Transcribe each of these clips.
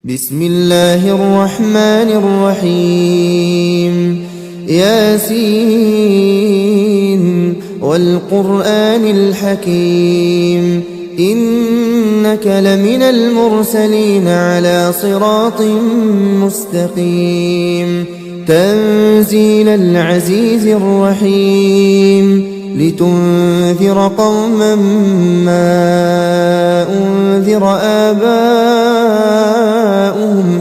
بسم الله الرحمن الرحيم ياسين والقرآن الحكيم إنك لمن المرسلين على صراط مستقيم تنزيل العزيز الرحيم لتنذر قوما ما أنذر آباؤهم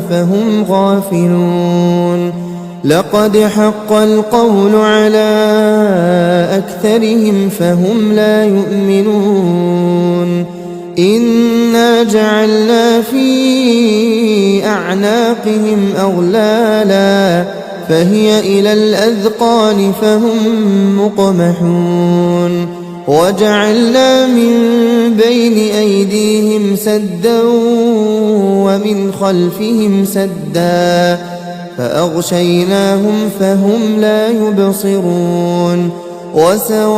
فهم غافلون لقد حق القول على أكثرهم فهم لا يؤمنون إنا جعلنا في أعناقهم أغلالا فهي إلى الأذقان فهم مقمحون وجعلنا من بين أيديهم سدا ومن خلفهم سدا فأغشيناهم فهم لا يبصرون وسواء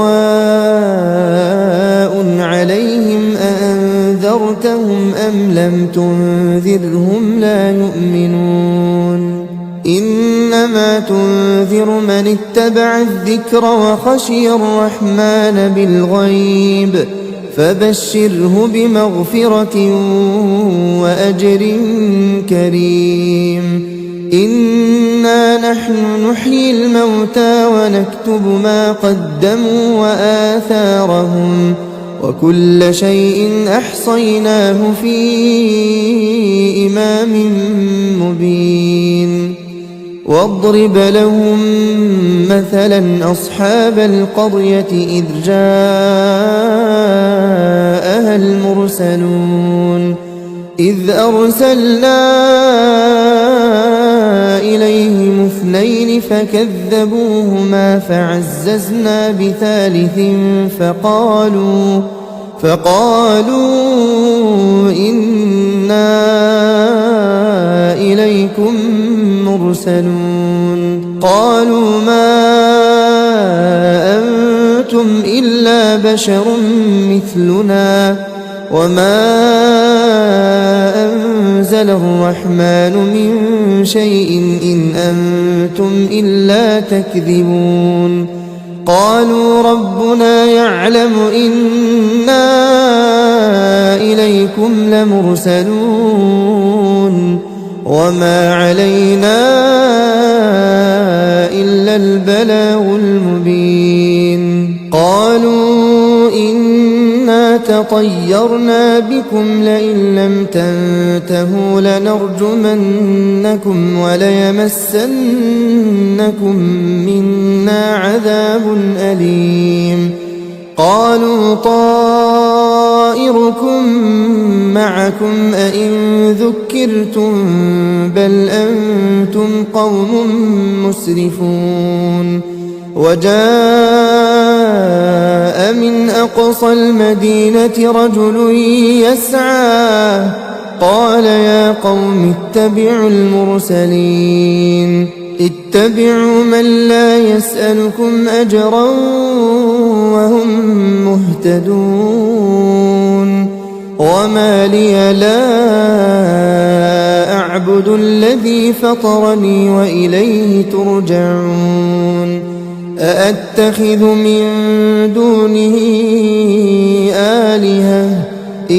عليهم أأنذرتهم أم لم تنذرهم لا يؤمنون إنما تنذر من اتبع الذكر وخشي الرحمن بالغيب فبشره بمغفرة وأجر كريم إنا نحن نحيي الموتى ونكتب ما قدموا وآثارهم وكل شيء أحصيناه في إمام مبين واضرب لهم مثلا أصحاب القرية إذ جاءها المرسلون إذ أرسلنا إليهم اثنين فكذبوهما فعززنا بثالث فقالوا إنا إليكم مرسلون قالوا ما أنتم إلا بشر مثلنا وما أنزل الرحمن من شيء إن أنتم إلا تكذبون قالوا ربنا يعلم إنا إليكم لمرسلون وما علينا إلا البلاغ المبين قالوا إنا تطيرنا بكم لئن لم تنتهوا لنرجمنكم وليمسنكم منا عذاب أليم قالوا طائركم معكم أئن ذكرتم بل أنتم قوم مسرفون وجاء من أقصى المدينة رجل يسعى قال يا قوم اتبعوا المرسلين اتبعوا من لا يسألكم أجرا وهم مهتدون وما لي لا أعبد الذي فطرني وإليه ترجعون أأتخذ من دونه آلهة إن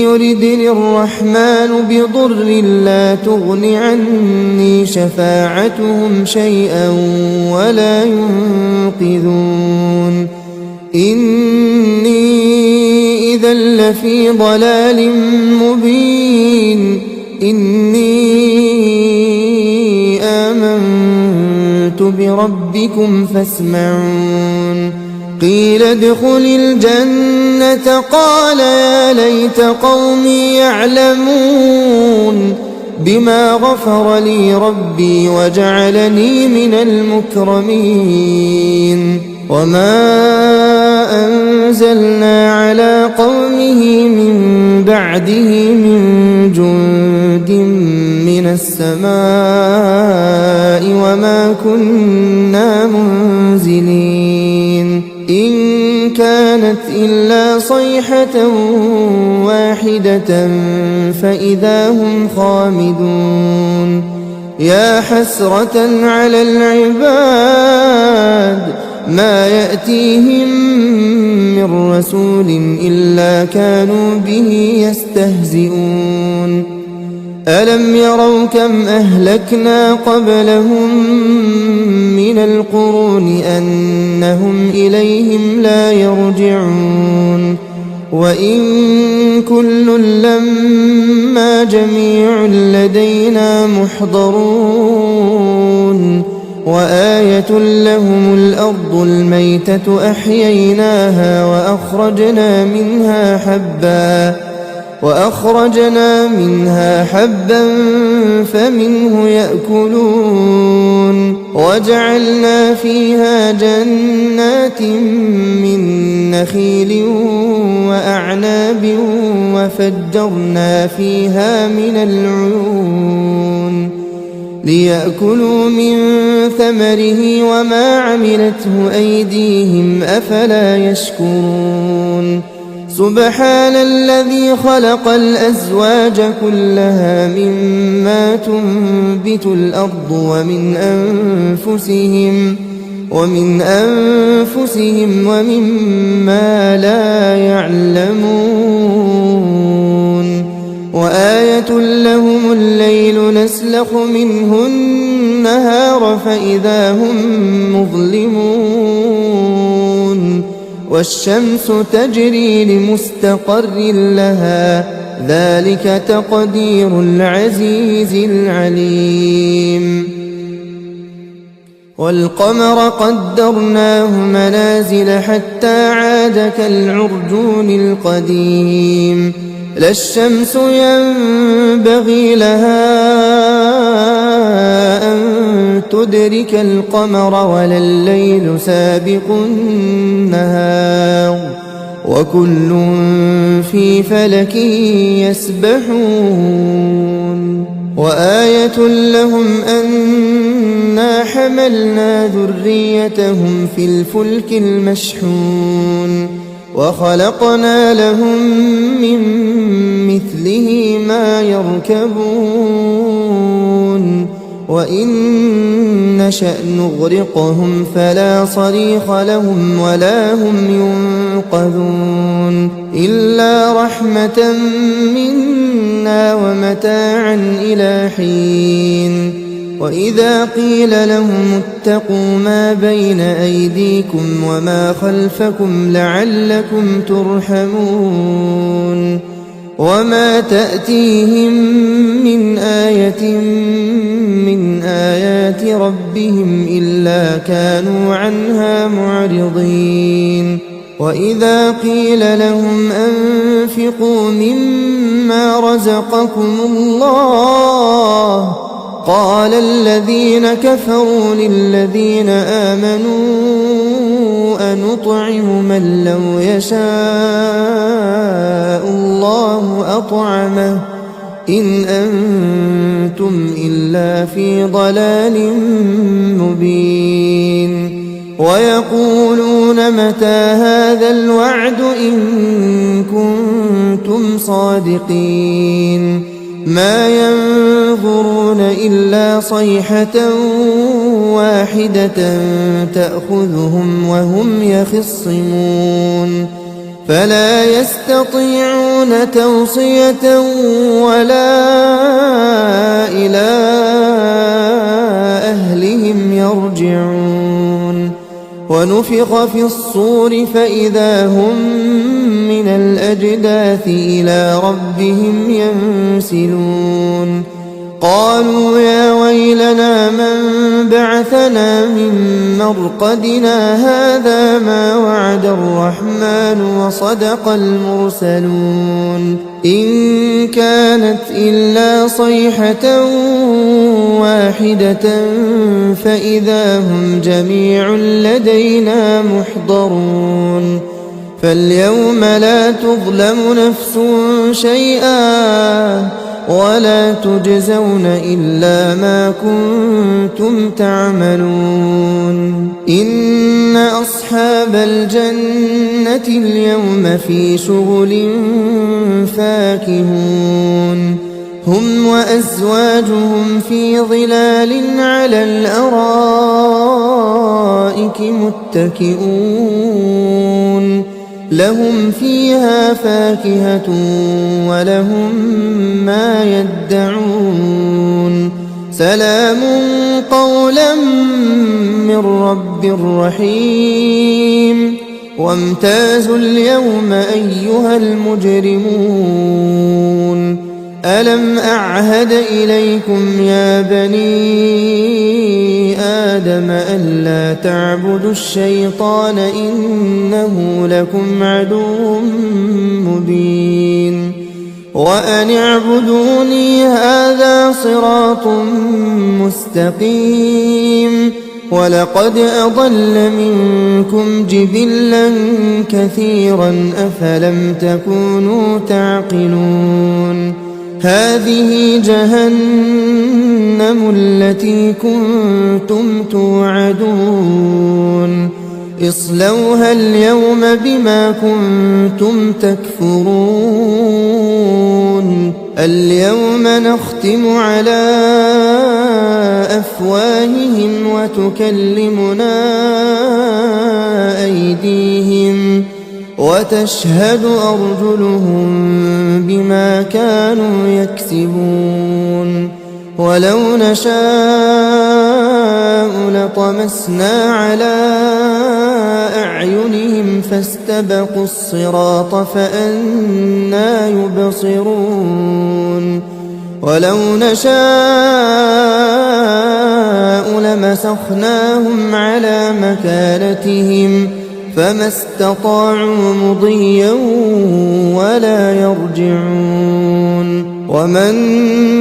يردني الرحمن بضر لا تغن عني شفاعتهم شيئا ولا ينقذون إني إذا لفي ضلال مبين إني آمنت بربكم فاسمعون قيل ادخل الجنة قال يا ليت قومي يعلمون بما غفر لي ربي وجعلني من المكرمين وما أنزلنا على قومه من بعده من جند من السماء وما كنا منزلين إن كان كانت إلا صيحة واحدة فإذا هم خامدون يا حسرة على العباد ما يأتيهم من رسول إلا كانوا به يستهزئون ألم يروا كم أهلكنا قبلهم من القرون أنهم إليهم لا يرجعون وإن كل لما جميع لدينا محضرون وآية لهم الأرض الميتة أحييناها وأخرجنا منها حبا فمنه يأكلون وجعلنا فيها جنات من نخيل وأعناب وفجرنا فيها من العيون ليأكلوا من ثمره وما عملته أيديهم أفلا يشكرون سبحان الذي خلق الأزواج كلها مما تنبت الأرض ومن أنفسهم ومما لا يعلمون وآية لهم الليل نسلخ منه النهار فإذا هم مظلمون والشمس تجري لمستقر لها ذلك تقدير العزيز العليم والقمر قدرناه منازل حتى عاد كالعرجون القديم لا الشمس ينبغي لها أن تدرك القمر ولا الليل سابق النهار وكل في فلك يسبحون وآية لهم أنا حملنا ذريتهم في الفلك المشحون وخلقنا لهم من مثله ما يركبون وإن نشأ نغرقهم فلا صريخ لهم ولا هم ينقذون إلا رحمة منا ومتاعا إلى حين وإذا قيل لهم اتقوا ما بين أيديكم وما خلفكم لعلكم ترحمون وما تأتيهم من آية من آيات ربهم إلا كانوا عنها معرضين وإذا قيل لهم أنفقوا مما رزقكم الله قال الذين كفروا للذين آمنوا أنطعم من لو يشاء الله أطعمه إن أنتم إلا في ضلال مبين ويقولون متى هذا الوعد إن كنتم صادقين ما ينظرون إلا صيحة واحدة تأخذهم وهم يخصمون فلا يستطيعون توصية ولا إلى أهلهم يرجعون ونفخ في الصور فإذا هم من الأجداث إلى ربهم ينسلون قالوا يا ويلنا من بعثنا من مرقدنا هذا ما وعد الرحمن وصدق المرسلون إن كانت إلا صيحة واحدة فإذا هم جميع لدينا محضرون فاليوم لا تظلم نفس شيئا ولا تجزون إلا ما كنتم تعملون إن أصحاب الجنة اليوم في شغل فاكهون هم وأزواجهم في ظلال على الأرائك متكئون لهم فيها فاكهة ولهم ما يدعون سلام قولا من رب رحيم وامتازوا اليوم أيها المجرمون ألم أعهد إليكم يا بني آدم ألا تعبدوا الشيطان إنه لكم عدو مبين وأن اعبدوني هذا صراط مستقيم ولقد أضل منكم جبلا كثيرا أفلم تكونوا تعقلون هذه جهنم التي كنتم توعدون اصلوها اليوم بما كنتم تكفرون اليوم نختم على أفواههم وتكلمنا أيديهم وتشهد أرجلهم بما كانوا يكسبون ولو نشاء لطمسنا على أعينهم فاستبقوا الصراط فأنى يبصرون ولو نشاء لمسخناهم على مكانتهم فما استطاعوا مضيا ولا يرجعون ومن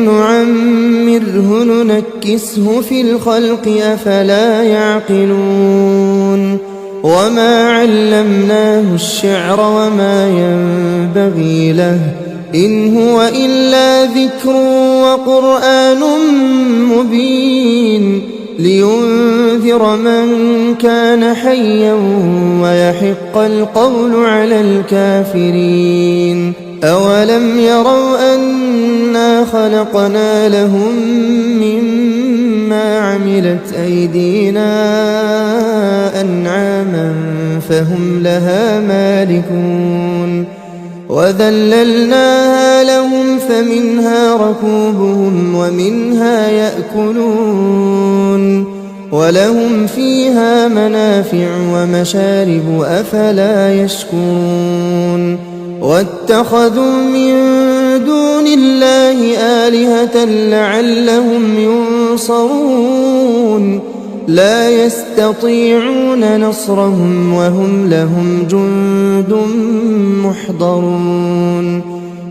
نعمره ننكسه في الخلق أفلا يعقلون وما علمناه الشعر وما ينبغي له إن هو إلا ذكر وقرآن مبين لينذر من كان حيا ويحق القول على الكافرين أولم يروا أنا خلقنا لهم مما عملت أيدينا أنعاما فهم لها مالكون وذللناها لهم فمنها ركوبهم ومنها يأكلون ولهم فيها منافع ومشارب أفلا يشكرون واتخذوا من دون الله آلهة لعلهم ينصرون لا يستطيعون نصرهم وهم لهم جند محضرون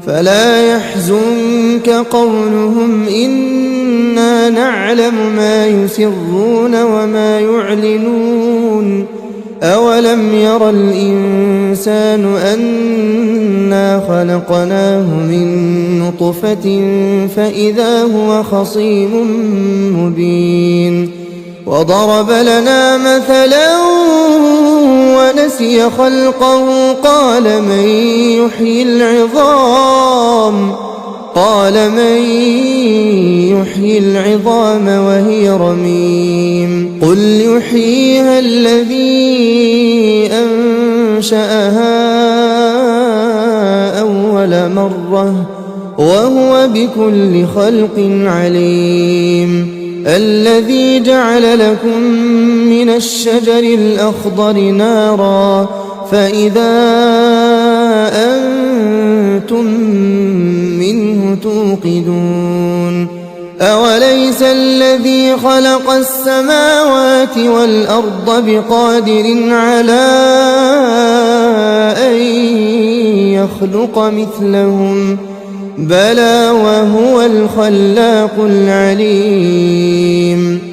فلا يحزنك قولهم إنا نعلم ما يسرون وما يعلنون أولم ير الإنسان أنا خلقناه من نطفة فإذا هو خصيم مبين وضرب لنا مثلا ونسي خلقه قال من يحيي العظام وهي رميم قل يحييها الذي أنشأها أول مرة وهو بكل خلق عليم الذي جعل لكم من الشجر الأخضر نارا فإذا أنتم منه توقدون أوليس الذي خلق السماوات والأرض بقادر على أن يخلق مثلهم بلى وهو الخلاق العليم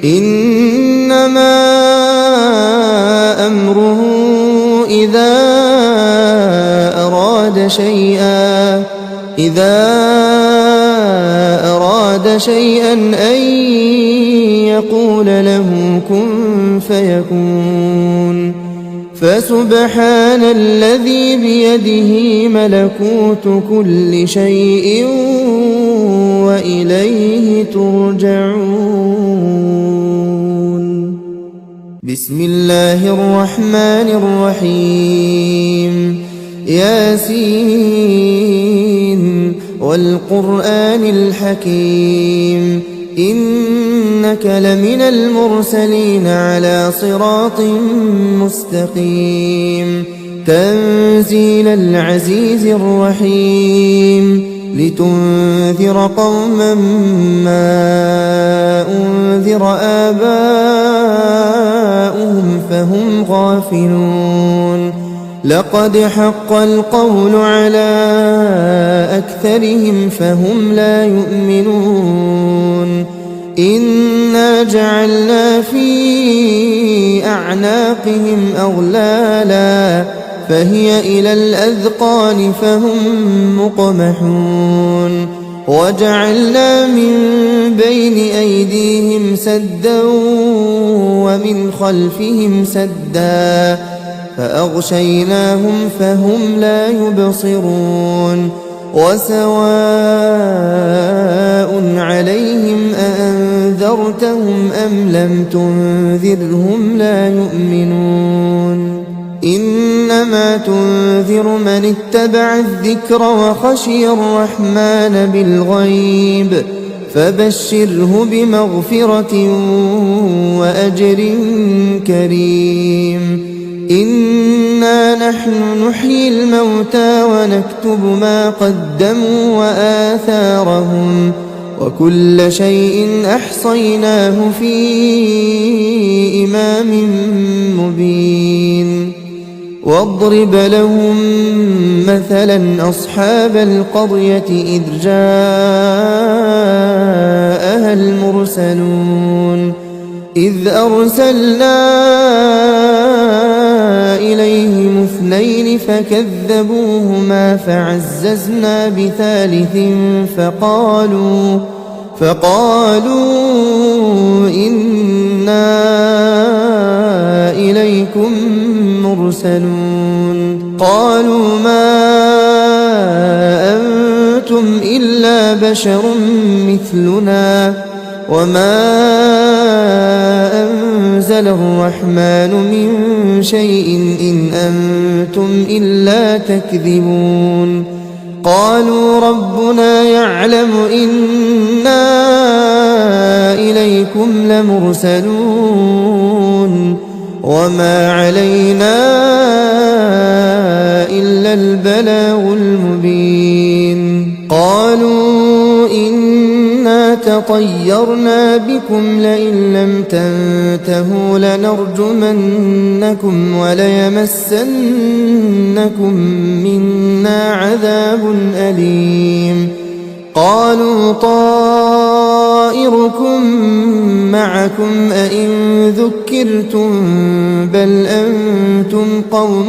إنما أمره إذا أراد أراد شيئا أن يقول له كن فيكون فسبحان الذي بيده ملكوت كل شيء وإليه ترجعون. بسم الله الرحمن الرحيم. ياسين والقرآن الحكيم إنك لمن المرسلين على صراط مستقيم تنزيل العزيز الرحيم لتنذر قوما ما أنذر آباؤهم فهم غافلون لقد حق القول على أكثرهم فهم لا يؤمنون إنا جعلنا في أعناقهم أغلالا فهي إلى الأذقان فهم مقمحون وجعلنا من بين أيديهم سدا ومن خلفهم سدا فأغشيناهم فهم لا يبصرون وسواء عليهم أأنذرتهم أم لم تنذرهم لا يؤمنون إنما تنذر من اتبع الذكر وخشي الرحمن بالغيب فبشره بمغفرة وأجر كريم إنا نحن نحيي الموتى ونكتب ما قدموا وآثارهم وكل شيء أحصيناه في إمام مبين واضرب لهم مثلا أصحاب القرية إذ جاءها المرسلون إذ أرسلنا إليهم اثنين فكذبوهما فعززنا بثالث فقالوا إنا إليكم مرسلون قالوا ما أنتم إلا بشر مثلنا وما أنزل الرحمن من شيء إن أنتم إلا تكذبون قالوا ربنا يعلم إنا إليكم لمرسلون وما علينا إلا البلاغ المبين قالوا إنا تطيرنا بكم لئن لم تنتهوا لنرجمنكم وليمسنكم منا عذاب أليم قالوا طائركم معكم أئن ذكرتم بل أنتم قوم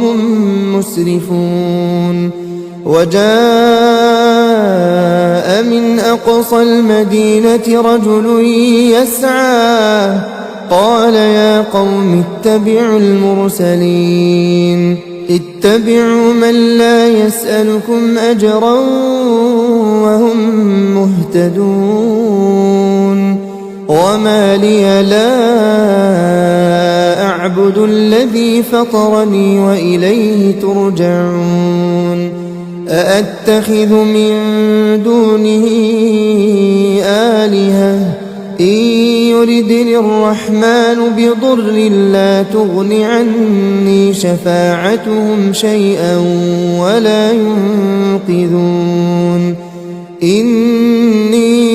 مسرفون وجاء من أقصى المدينة رجل يسعى قال يا قوم اتبعوا المرسلين اتبعوا من لا يسألكم أجرا وهم مهتدون وما لي لا أعبد الذي فطرني وإليه ترجعون أأتخذ من دونه آلهة إن يردني الرحمن بضر لا تغن عني شفاعتهم شيئا ولا ينقذون إني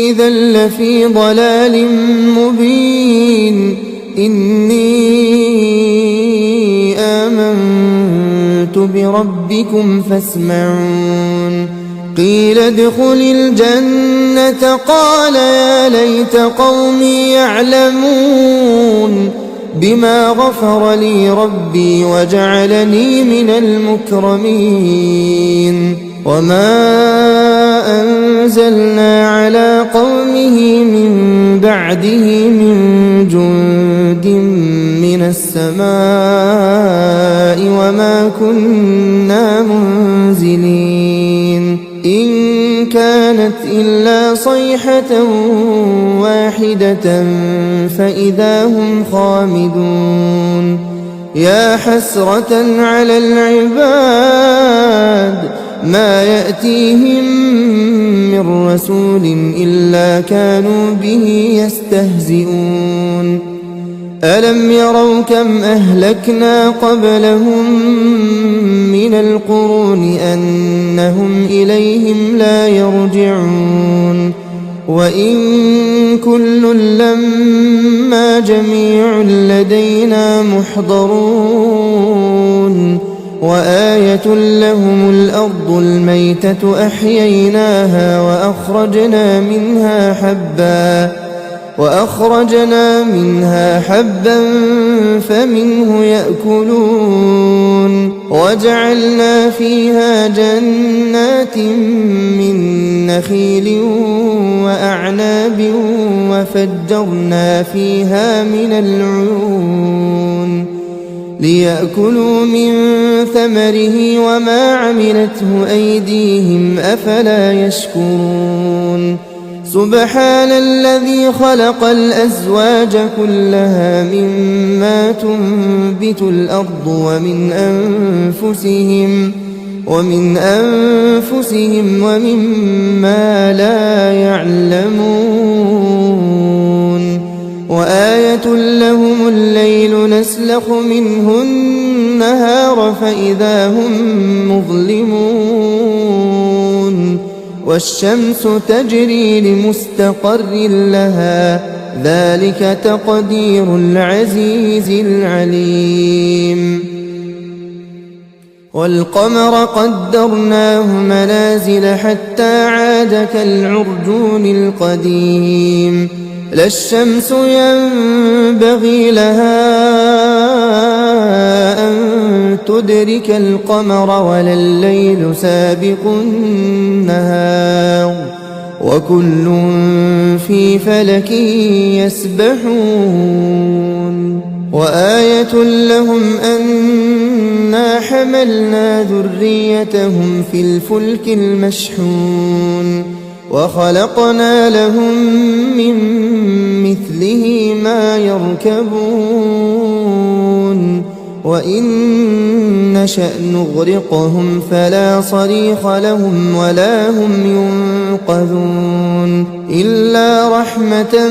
إذا لفي ضلال مبين إني آمنت بربكم فاسمعون قيل ادخل الجنة قال يا ليت قومي يعلمون بما غفر لي ربي وجعلني من المكرمين وما أنزلنا على قومه من بعده من جند من السماء وما كنا منزلين إن كانت إلا صيحة واحدة فإذا هم خامدون يا حسرة على العباد ما يأتيهم من رسول إلا كانوا به يستهزئون ألم يروا كم أهلكنا قبلهم من القرون أنهم إليهم لا يرجعون وإن كل لما جميع لدينا محضرون وآية لهم الأرض الميتة أحييناها وأخرجنا منها حبا فمنه يأكلون وجعلنا فيها جنات من نخيل وأعناب وفجرنا فيها من العيون ليأكلوا من ثمره وما عملته أيديهم أفلا يشكرون سبحان الذي خلق الأزواج كلها مما تنبت الأرض ومن أنفسهم ومما لا يعلمون وآية لهم الليل نسلخ منه النهار فإذا هم مظلمون والشمس تجري لمستقر لها ذلك تقدير العزيز العليم والقمر قدرناه منازل حتى عاد كالعرجون القديم لا الشمس ينبغي لها أن تدرك القمر ولا الليل سابق النهار وكل في فلك يسبحون وآية لهم أنا حملنا ذريتهم في الفلك المشحون وخلقنا لهم من مثله ما يركبون وإن نشأ نغرقهم فلا صريخ لهم ولا هم ينقذون إلا رحمة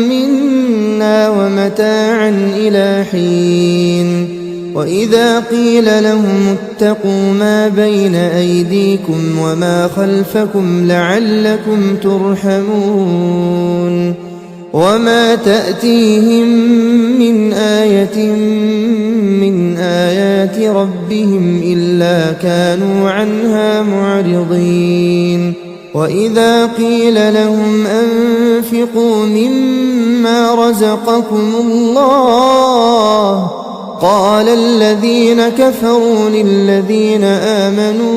منا ومتاعا إلى حين وإذا قيل لهم اتقوا ما بين أيديكم وما خلفكم لعلكم ترحمون وما تأتيهم من آية من آيات ربهم إلا كانوا عنها معرضين وإذا قيل لهم أنفقوا مما رزقكم الله قال الذين كفروا للذين آمنوا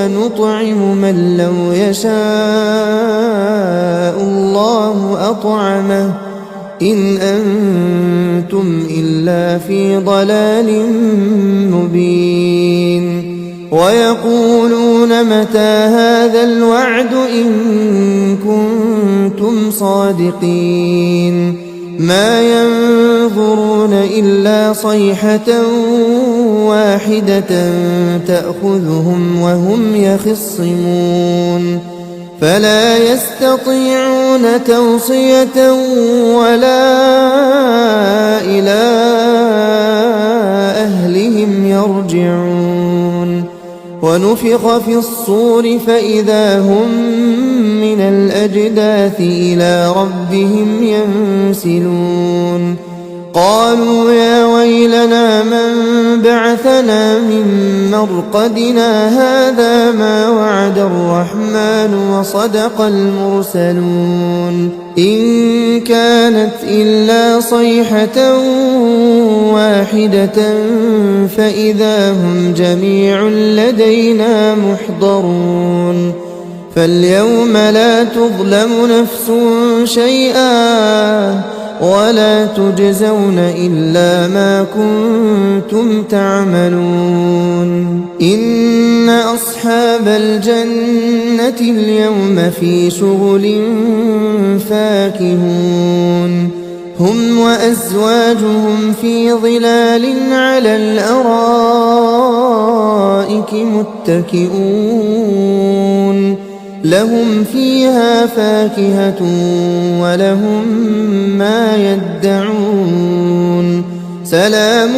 أنطعم من لو يشاء الله أطعمه إن أنتم إلا في ضلال مبين ويقولون متى هذا الوعد إن كنتم صادقين ما ينظرون إلا صيحة واحدة تأخذهم وهم يخصمون فلا يستطيعون توصية ولا إلى أهلهم يرجعون ونفخ في الصور فإذا هم من الأجداث إلى ربهم ينسلون قالوا يا ويلنا من بعثنا من مرقدنا هذا ما وعد الرحمن وصدق المرسلون إن كانت إلا صيحة واحدة فإذا هم جميع لدينا محضرون فاليوم لا تظلم نفس شيئا ولا تجزون إلا ما كنتم تعملون. إن أصحاب الجنة اليوم في شغل فاكهون هم وأزواجهم في ظلال على الأرائك متكئون لهم فيها فاكهة ولهم ما يدعون سلام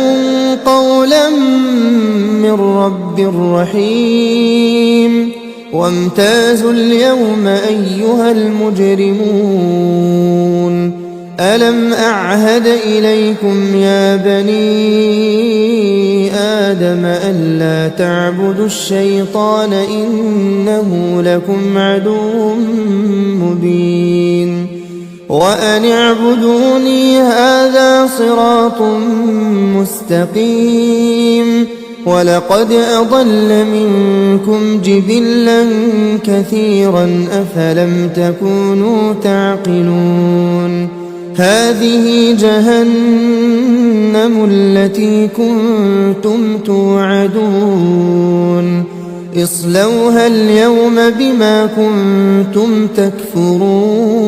قولا من رب رحيم. وامتازوا اليوم أيها المجرمون ألم أعهد إليكم يا بني آدم ألا تعبدوا الشيطان إنه لكم عدو مبين وأن اعبدوني هذا صراط مستقيم. ولقد أضل منكم جبلا كثيرا أفلم تكونوا تعقلون. هذه جهنم التي كنتم توعدون اصلوها اليوم بما كنتم تكفرون.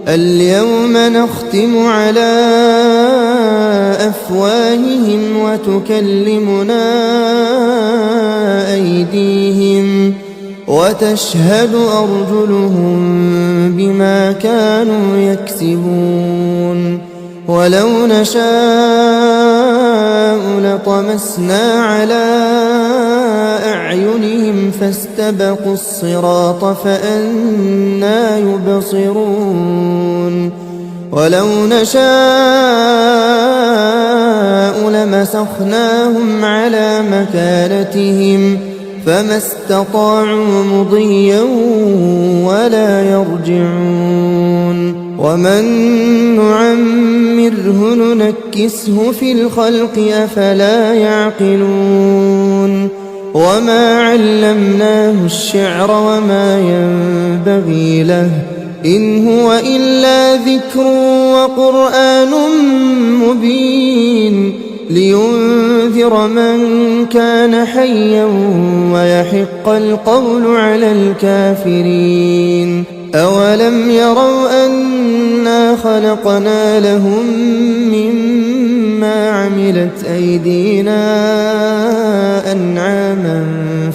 اليوم نختم على أفواههم وتكلمنا أيديهم وتشهد أرجلهم بما كانوا يكسبون. ولو نشاء لطمسنا على أعينهم فاستبقوا الصراط فأنى يبصرون. ولو نشاء لمسخناهم على مكانتهم فما استطاعوا مضيا ولا يرجعون. ومن نعمره ننكسه في الخلق أفلا يعقلون. وما علمناه الشعر وما ينبغي له إن هو إلا ذكر وقرآن مبين لينذر من كان حيا ويحق القول على الكافرين. أولم يروا أنا خلقنا لهم مما عملت أيدينا أنعاما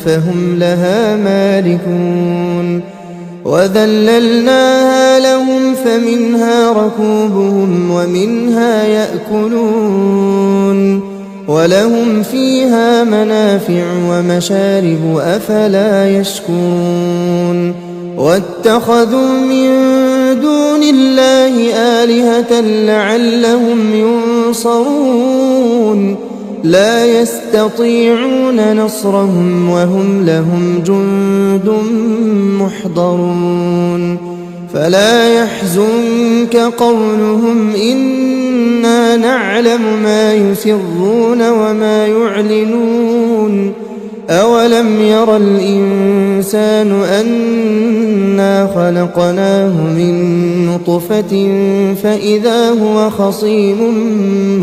فهم لها مالكون وذللناها لهم فمنها ركوبهم ومنها يأكلون ولهم فيها منافع ومشارب أفلا يشكرون. واتخذوا من دون الله آلهة لعلهم ينصرون لا يستطيعون نصرهم وهم لهم جند محضرون. فلا يحزنك قولهم إنا نعلم ما يسرون وما يعلنون. أولم ير الإنسان أنا خلقناه من نطفة فإذا هو خصيم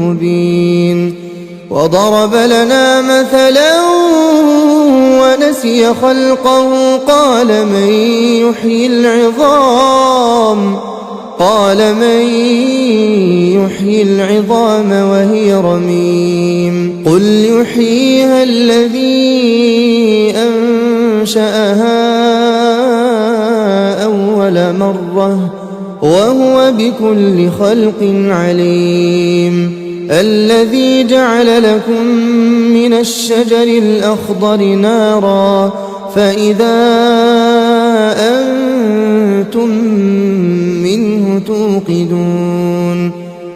مبين. وضرب لنا مثلا ونسي خلقه قال من يحيي العظام وهي رميم قل يحييها الذي أنشأها أول مرة وهو بكل خلق عليم. الذي جعل لكم من الشجر الأخضر نارا فإذا أنتم منه توقدون.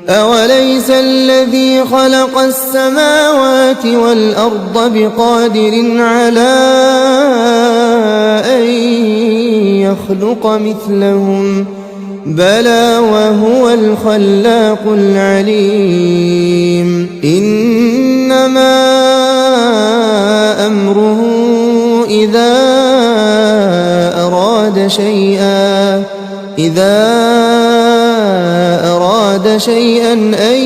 أوليس الذي خلق السماوات والأرض بقادر على أن يخلق مثلهم بلى وهو الخلاق العليم. إنما أمره إذا أراد شيئا أن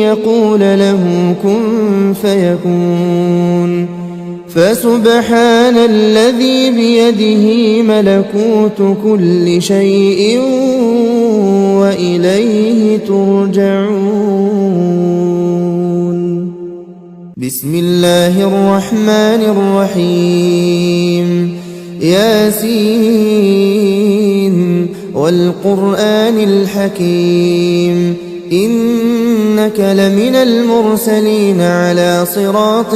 يقول له كن فيكون. فسبحان الذي بيده ملكوت كل شيء وإليه ترجعون. بسم الله الرحمن الرحيم. ياسين والقرآن الحكيم إنك لمن المرسلين على صراط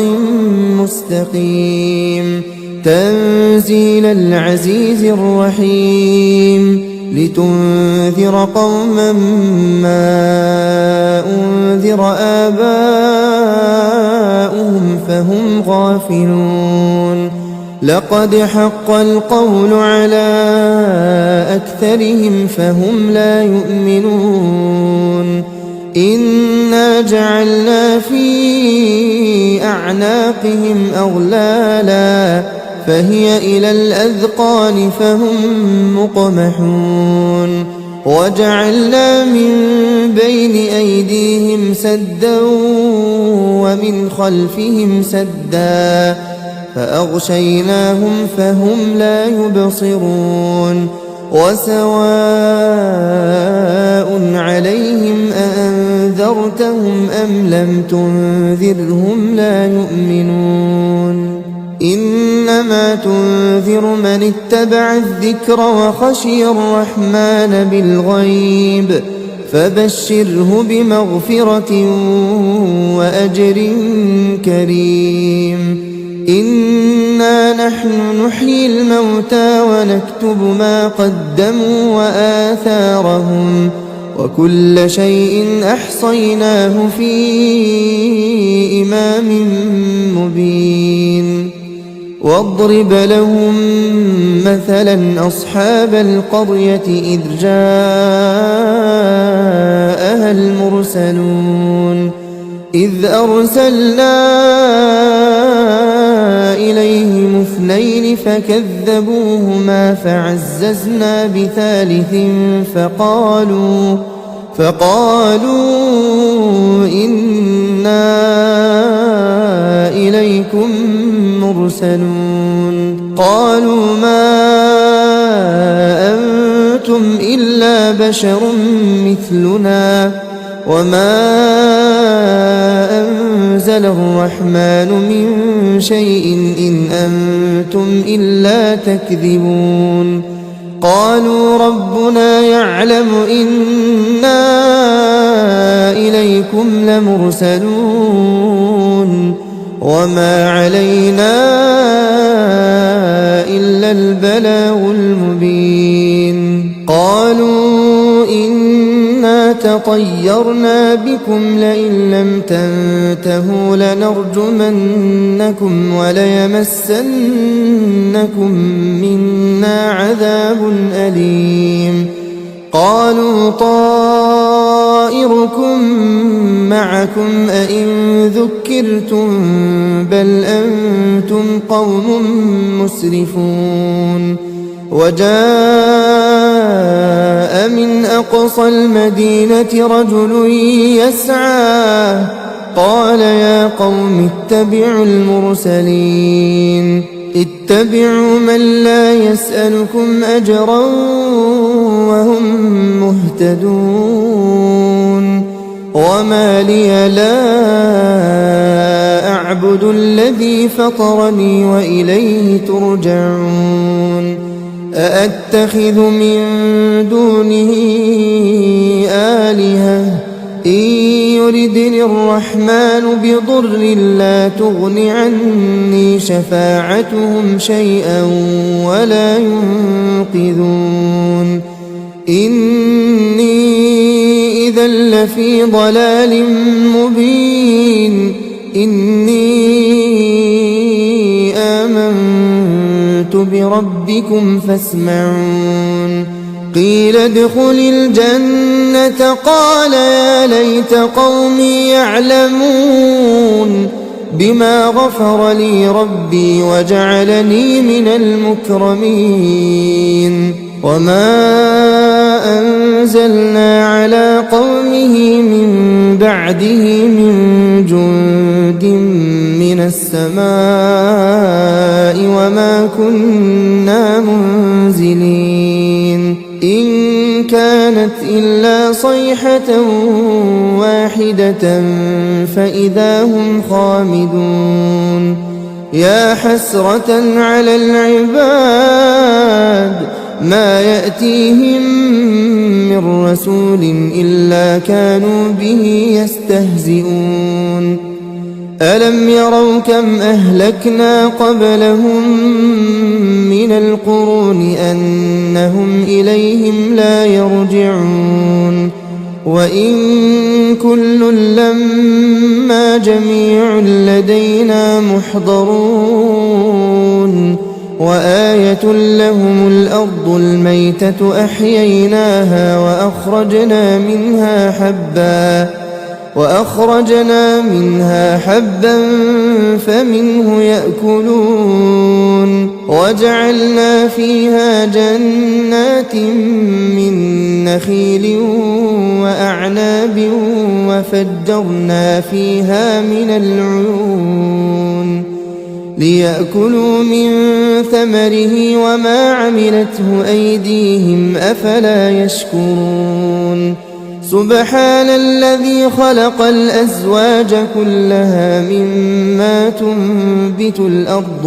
مستقيم. تنزيل العزيز الرحيم لتنذر قوما ما أنذر آباؤهم فهم غافلون. لقد حق القول على أكثرهم فهم لا يؤمنون. إنا جعلنا في أعناقهم أغلالا فهي إلى الأذقان فهم مقمحون. وجعلنا من بين أيديهم سدا ومن خلفهم سدا فأغشيناهم فهم لا يبصرون. وسواء عليهم أأنذرتهم أم لم تنذرهم لا يؤمنون. إنما تنذر من اتبع الذكر وخشي الرحمن بالغيب فبشره بمغفرة وأجر كريم. إنا نحن نحيي الموتى ونكتب ما قدموا وآثارهم وكل شيء أحصيناه في إمام مبين. واضرب لهم مثلا أصحاب القرية إذ جاءها المرسلون إذ أرسلنا إليهم اثنين فكذبوهما فعززنا بثالث فقالوا إنا إليكم مرسلون. قالوا ما أنتم إلا بشر مثلنا وما أنزل الرحمن من شيء إن أنتم إلا تكذبون. قالوا ربنا يعلم إنا إليكم لمرسلون وما علينا إلا البلاغ المبين. قالوا إنا تطيرنا بكم لئن لم تنتهوا لنرجمنكم وليمسنكم منا عذاب أليم. قالوا طائركم معكم أئن ذكرتم بل أنتم قوم مسرفون. وجاء من أقصى المدينة رجل يسعى قال يا قوم اتبعوا المرسلين اتبعوا من لا يسألكم أجرا وهم مهتدون. وما لي لا أعبد الذي فطرني وإليه ترجعون. أأتخذ من دونه آلهة إن يردني الرحمن بضر لا تغن عني شفاعتهم شيئا ولا ينقذون. إني إذا لفي ضلال مبين. إني آمنت بربكم فاسمعون. قيل ادخل الجنة قال يا ليت قومي يعلمون. بما غفر لي ربي وجعلني من المكرمين وما أنزلنا على قومه من بعده من جند من السماء وما كنا منزلين إن كانت إلا صيحة واحدة فإذا هم خامدون يا حسرة على العباد ما يأتيهم من رسول إلا كانوا به يستهزئون ألم يروا كم أهلكنا قبلهم من القرون أنهم إليهم لا يرجعون وإن كل لما جميع لدينا محضرون وآية لهم الأرض الميتة أحييناها وأخرجنا منها حبا فمنه يأكلون وجعلنا فيها جنات من نخيل وأعناب وفجرنا فيها من العيون ليأكلوا من ثمره وما عملته أيديهم أفلا يشكرون سبحان الذي خلق الأزواج كلها مما تنبت الأرض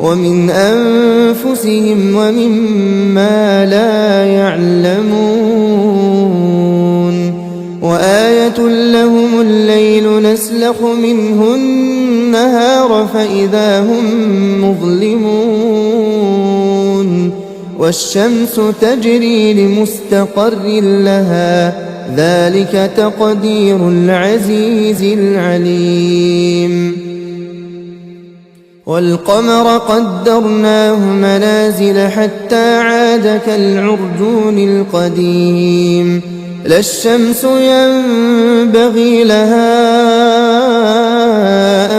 ومن أنفسهم ومما لا يعلمون وآية لهم الليل نسلخ منه النهار فإذا هم مظلمون والشمس تجري لمستقر لها ذلك تقدير العزيز العليم والقمر قدرناه منازل حتى عاد كالعرجون القديم لا الشمس ينبغي لها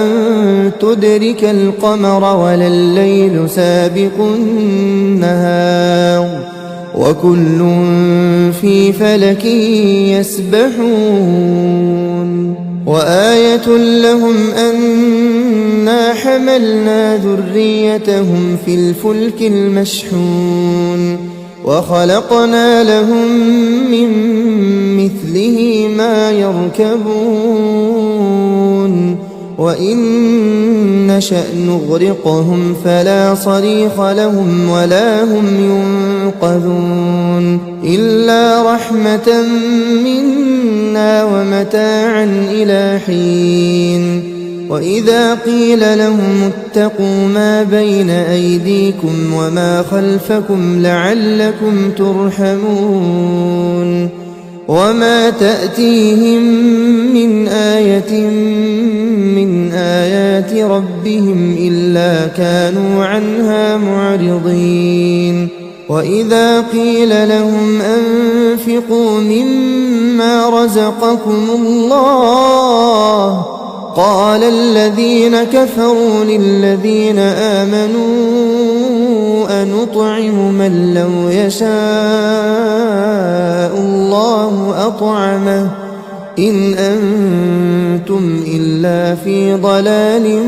أن تدرك القمر ولا الليل سابق النهار وكل في فلك يسبحون وآية لهم أنا حملنا ذريتهم في الفلك المشحون وخلقنا لهم من مثله ما يركبون وإن نشأ نغرقهم فلا صريخ لهم ولا هم ينقذون إلا رحمة منا ومتاعا إلى حين وإذا قيل لهم اتقوا ما بين أيديكم وما خلفكم لعلكم ترحمون وما تأتيهم من آية من آيات ربهم إلا كانوا عنها معرضين وإذا قيل لهم أنفقوا مما رزقكم الله قال الذين كفروا للذين آمنوا أنطعم من لو يشاء الله أطعمه إن أنتم إلا في ضلال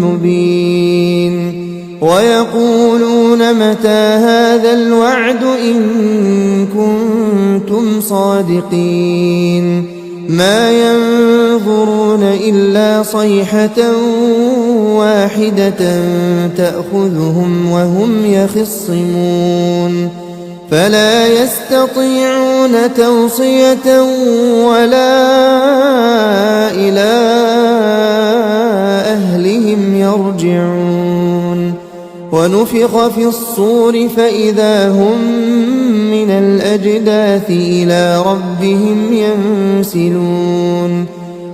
مبين ويقولون متى هذا الوعد إن كنتم صادقين ما ينظرون إلا صيحة واحدة تأخذهم وهم يخصمون فلا يستطيعون توصية ولا إلى أهلهم يرجعون ونفخ في الصور فإذا هم من الأجداث إلى ربهم ينسلون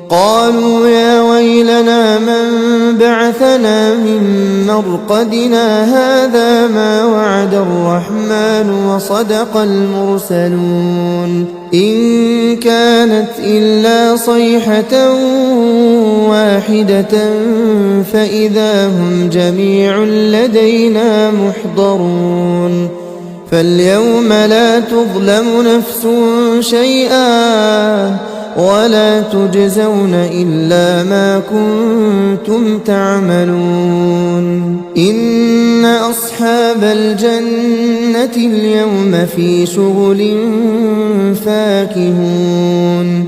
قالوا يا ويلنا من بعثنا من مرقدنا هذا ما وعد الرحمن وصدق المرسلون إن كانت إلا صيحة واحدة فإذا هم جميع لدينا محضرون فاليوم لا تظلم نفس شيئا ولا تجزون إلا ما كنتم تعملون إن أصحاب الجنة اليوم في شغل فاكهون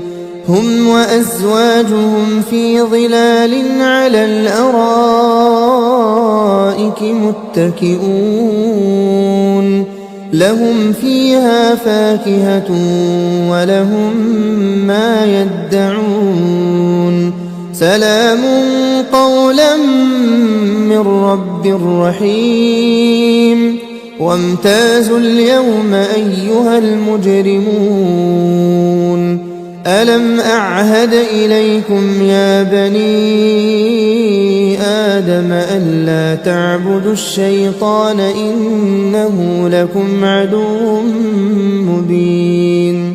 هم وأزواجهم في ظلال على الأرائك متكئون لهم فيها فاكهة ولهم ما يدعون سلام قولا من رب رحيم وامتازوا اليوم أيها المجرمون ألم أعهد إليكم يا بني آدم ألا تعبدوا الشيطان إنه لكم عدو مبين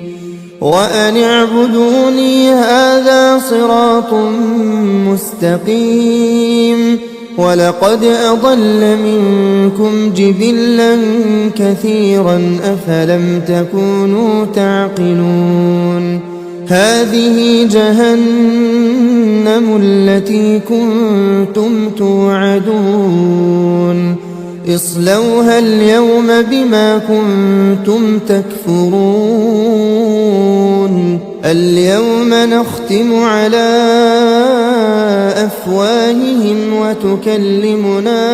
وأن اعبدوني هذا صراط مستقيم ولقد أضل منكم جبلا كثيرا أفلم تكونوا تعقلون هذه جهنم التي كنتم توعدون اصلوها اليوم بما كنتم تكفرون اليوم نختم على أفواههم وتكلمنا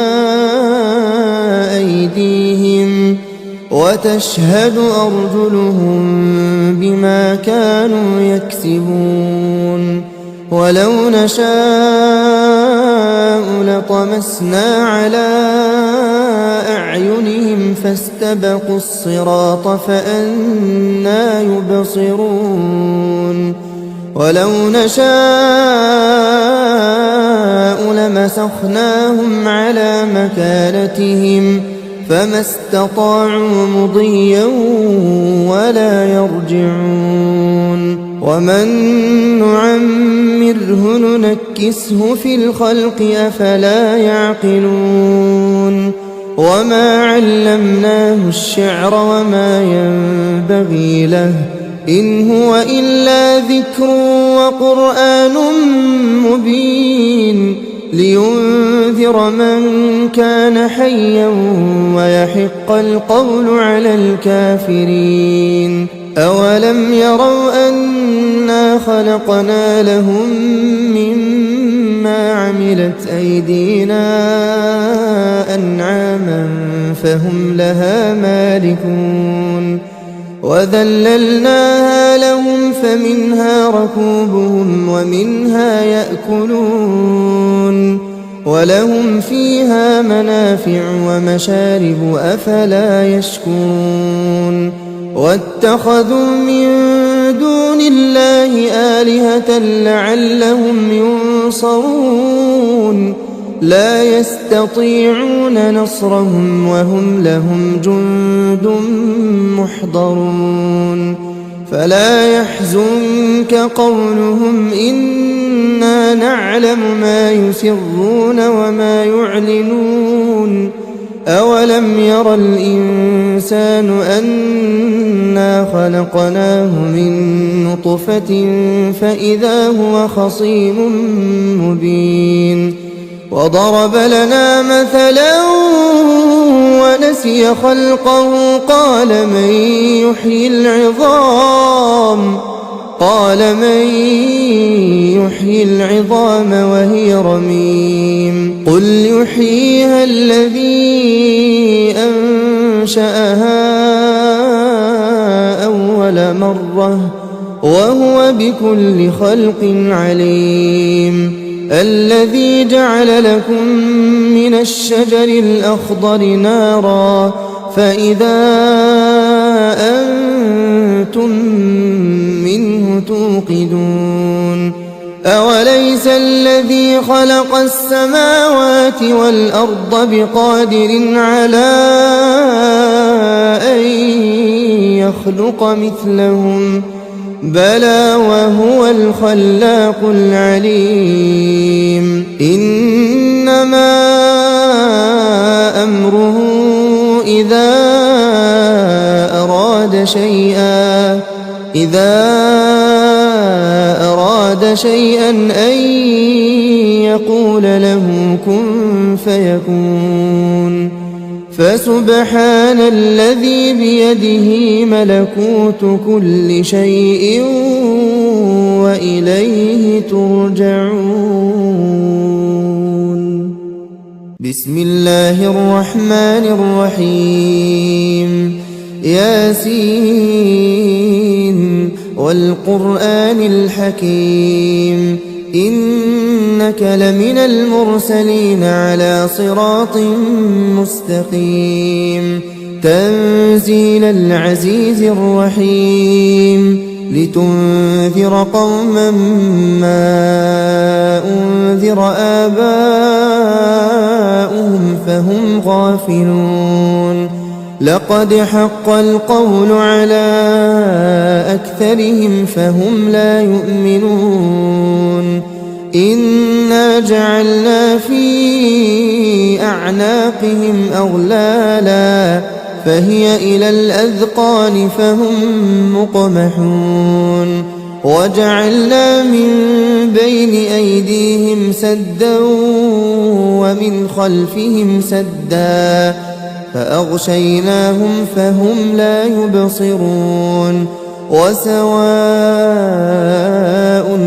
أيديهم وتشهد أرجلهم بما كانوا يكسبون ولو نشاء لطمسنا على أعينهم فاستبقوا الصراط فأنى يبصرون ولو نشاء لمسخناهم على مكانتهم فما استطاعوا مضيا ولا يرجعون ومن نعمره ننكسه في الخلق أفلا يعقلون وما علمناه الشعر وما ينبغي له إن هو إلا ذكر وقرآن مبين لينذر من كان حيا ويحق القول على الكافرين أولم يروا أنا خلقنا لهم مما عملت أيدينا أنعاما فهم لها مالكون وذللناها لهم فمنها ركوبهم ومنها يأكلون ولهم فيها منافع ومشارب أفلا يشكرون واتخذوا من دون الله آلهة لعلهم ينصرون لا يستطيعون نصرهم وهم لهم جند محضرون فلا يحزنك قولهم إنا نعلم ما يسرون وما يعلنون أولم ير الإنسان أنا خلقناه من نطفة فإذا هو خصيم مبين وضرب لنا مثلا ونسي خلقه قال من يحيي العظام وهي رميم قل يحييها الذي أنشأها أول مرة وهو بكل خلق عليم الذي جعل لكم من الشجر الأخضر نارا فإذا أنتم منه توقدون أوليس الذي خلق السماوات والأرض بقادر على أن يخلق مثلهم بلى وهو الخلاق العليم إنما أمره إذا أراد شيئا أن يقول له كن فيكون فسبحان الذي بيده ملكوت كل شيء وإليه ترجعون بسم الله الرحمن الرحيم ياسين والقرآن الحكيم إنك لمن المرسلين على صراط مستقيم تنزيل العزيز الرحيم لتنذر قوما ما أنذر آباؤهم فهم غافلون لقد حق القول على أكثرهم فهم لا يؤمنون إنا جعلنا في أعناقهم أغلالا فهي إلى الأذقان فهم مقمحون وجعلنا من بين أيديهم سدا ومن خلفهم سدا فأغشيناهم فهم لا يبصرون وسواء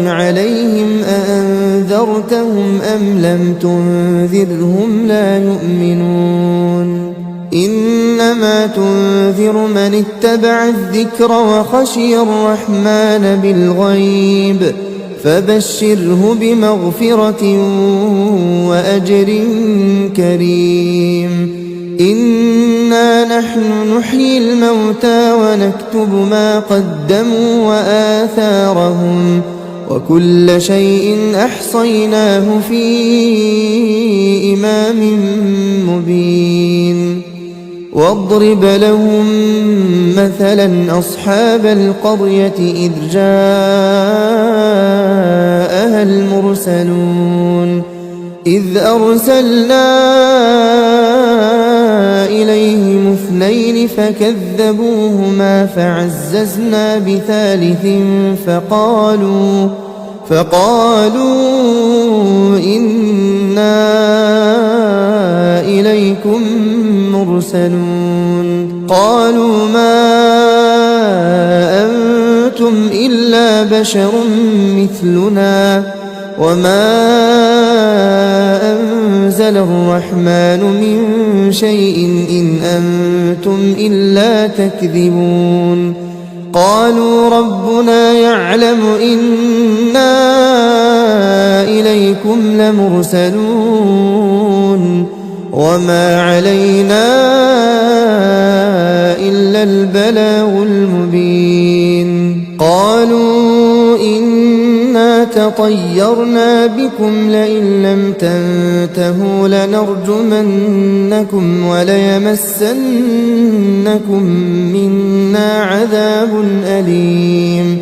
عليهم أأنذرتهم أم لم تنذرهم لا يؤمنون إنما تنذر من اتبع الذكر وخشي الرحمن بالغيب فبشره بمغفرة وأجر كريم إنا نحن نحيي الموتى ونكتب ما قدموا وآثارهم وكل شيء أحصيناه في إمام مبين واضرب لهم مثلا أصحاب القرية إذ جاءها المرسلون إذ أرسلنا إليهم اثنين فكذبوهما فعززنا بثالث فقالوا إنا إليكم مرسلون قالوا ما أنتم إلا بشر مثلنا وما أنزل الرحمن من شيء إن أنتم إلا تكذبون قالوا ربنا يعلم إنا إليكم لمرسلون وما علينا إلا البلاغ المبين قالوا إنا تطيرنا بكم لئن لم تنتهوا لنرجمنكم وليمسنكم منا عذاب أليم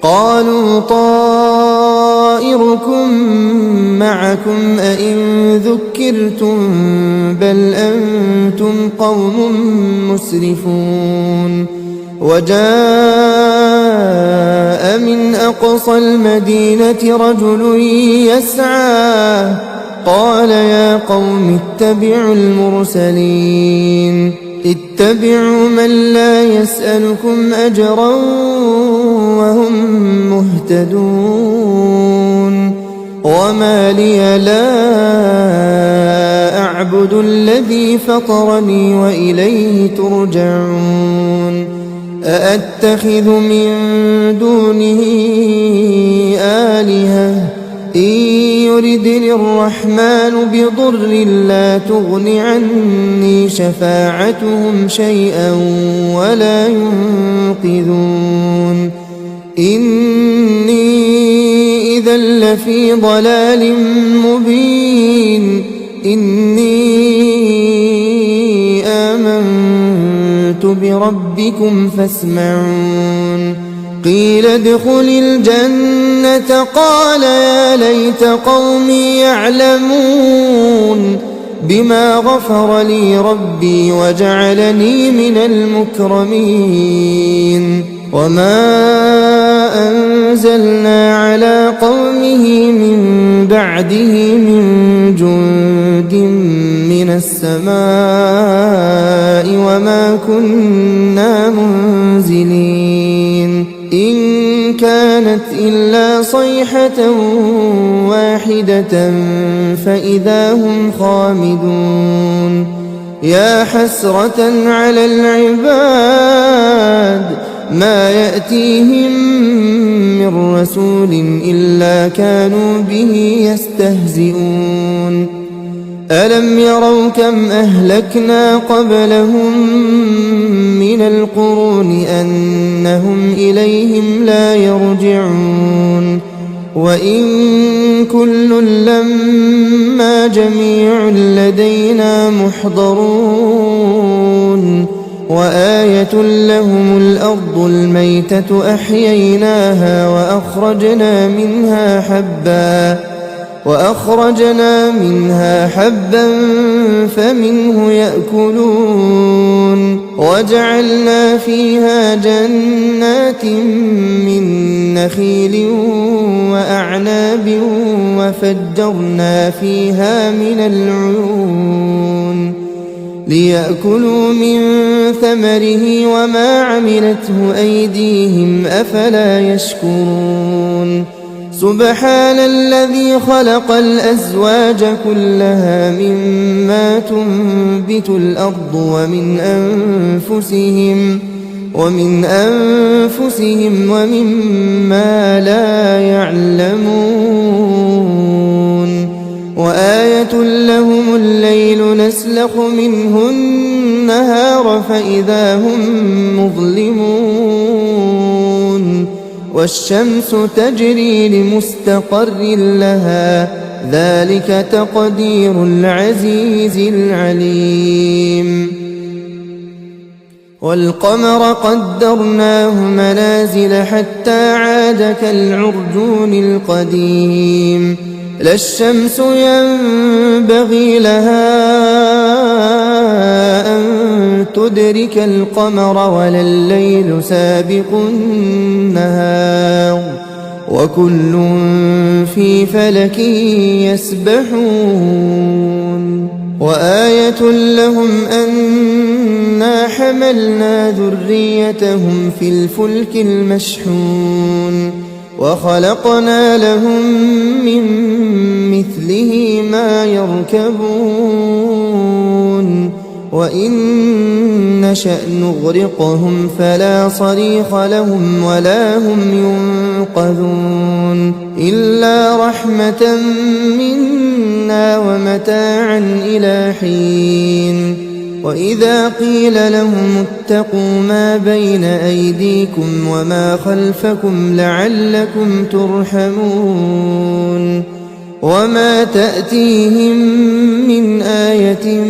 قالوا طائركم معكم أئن ذكرتم بل أنتم قوم مسرفون وجاء من أقصى المدينة رجل يسعى قال يا قوم اتبعوا المرسلين اتبعوا من لا يسألكم أجرا وهم مهتدون وما لي لا أعبد الذي فطرني وإليه ترجعون أأتخذ من دونه آلهة إن يردني الرحمن بضر لا تغن عني شفاعتهم شيئا ولا ينقذون إني إذا إذا لفي ضلال مبين إني آمنت بربكم فاسمعون قيل ادخل الجنة قال يا ليت قومي يعلمون بما غفر لي ربي وجعلني من المكرمين وما أنزلنا على قومه من بعده من جند من السماء وما كنا منزلين إن كانت إلا صيحة واحدة فإذا هم خامدون يا حسرة على العباد ما يأتيهم من رسول إلا كانوا به يستهزئون ألم يروا كم أهلكنا قبلهم من القرون أنهم إليهم لا يرجعون وإن كل لما جميع لدينا محضرون وآية لهم الأرض الميتة أحييناها وأخرجنا منها حبا فمنه يأكلون وجعلنا فيها جنات من نخيل وأعناب وفجرنا فيها من العيون ليأكلوا من ثمره وما عملته أيديهم أفلا يشكرون سبحان الذي خلق الأزواج كلها مما تنبت الأرض ومن أنفسهم ومما لا يعلمون وآية لهم الليل نسلخ منه النهار فإذا هم مظلمون والشمس تجري لمستقر لها ذلك تقدير العزيز العليم والقمر قدرناه منازل حتى عاد كالعرجون القديم لا الشمس ينبغي لها أن تدرك القمر ولا الليل سابق النهار وكل في فلك يسبحون وآية لهم أنا حملنا ذريتهم في الفلك المشحون وخلقنا لهم من مثله ما يركبون وإن نشأ نغرقهم فلا صريخ لهم ولا هم ينقذون إلا رحمة منا ومتاعا إلى حين وإذا قيل لهم اتقوا ما بين أيديكم وما خلفكم لعلكم ترحمون وما تأتيهم من آية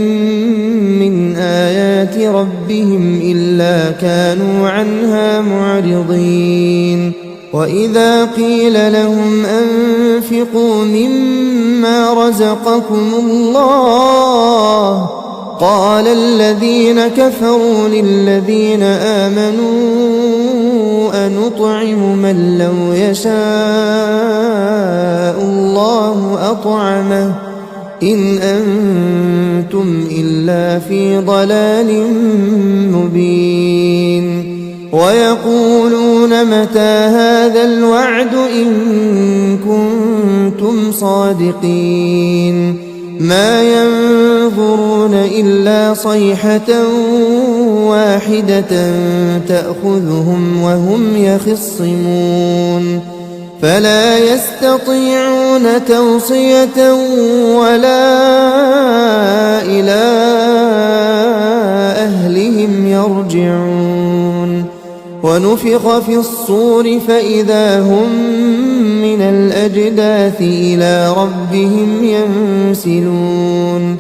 من آيات ربهم إلا كانوا عنها معرضين وإذا قيل لهم أنفقوا مما رزقكم الله قال الذين كفروا للذين آمنوا أنطعم من لو يشاء الله أطعمه إن أنتم إلا في ضلال مبين ويقولون متى هذا الوعد إن كنتم صادقين ما ينظرون إلا صيحة واحدة تأخذهم وهم يخصمون فلا يستطيعون توصية ولا إلى أهلهم يرجعون ونفخ في الصور فإذا هم من من الأجداث إلى ربهم ينسلون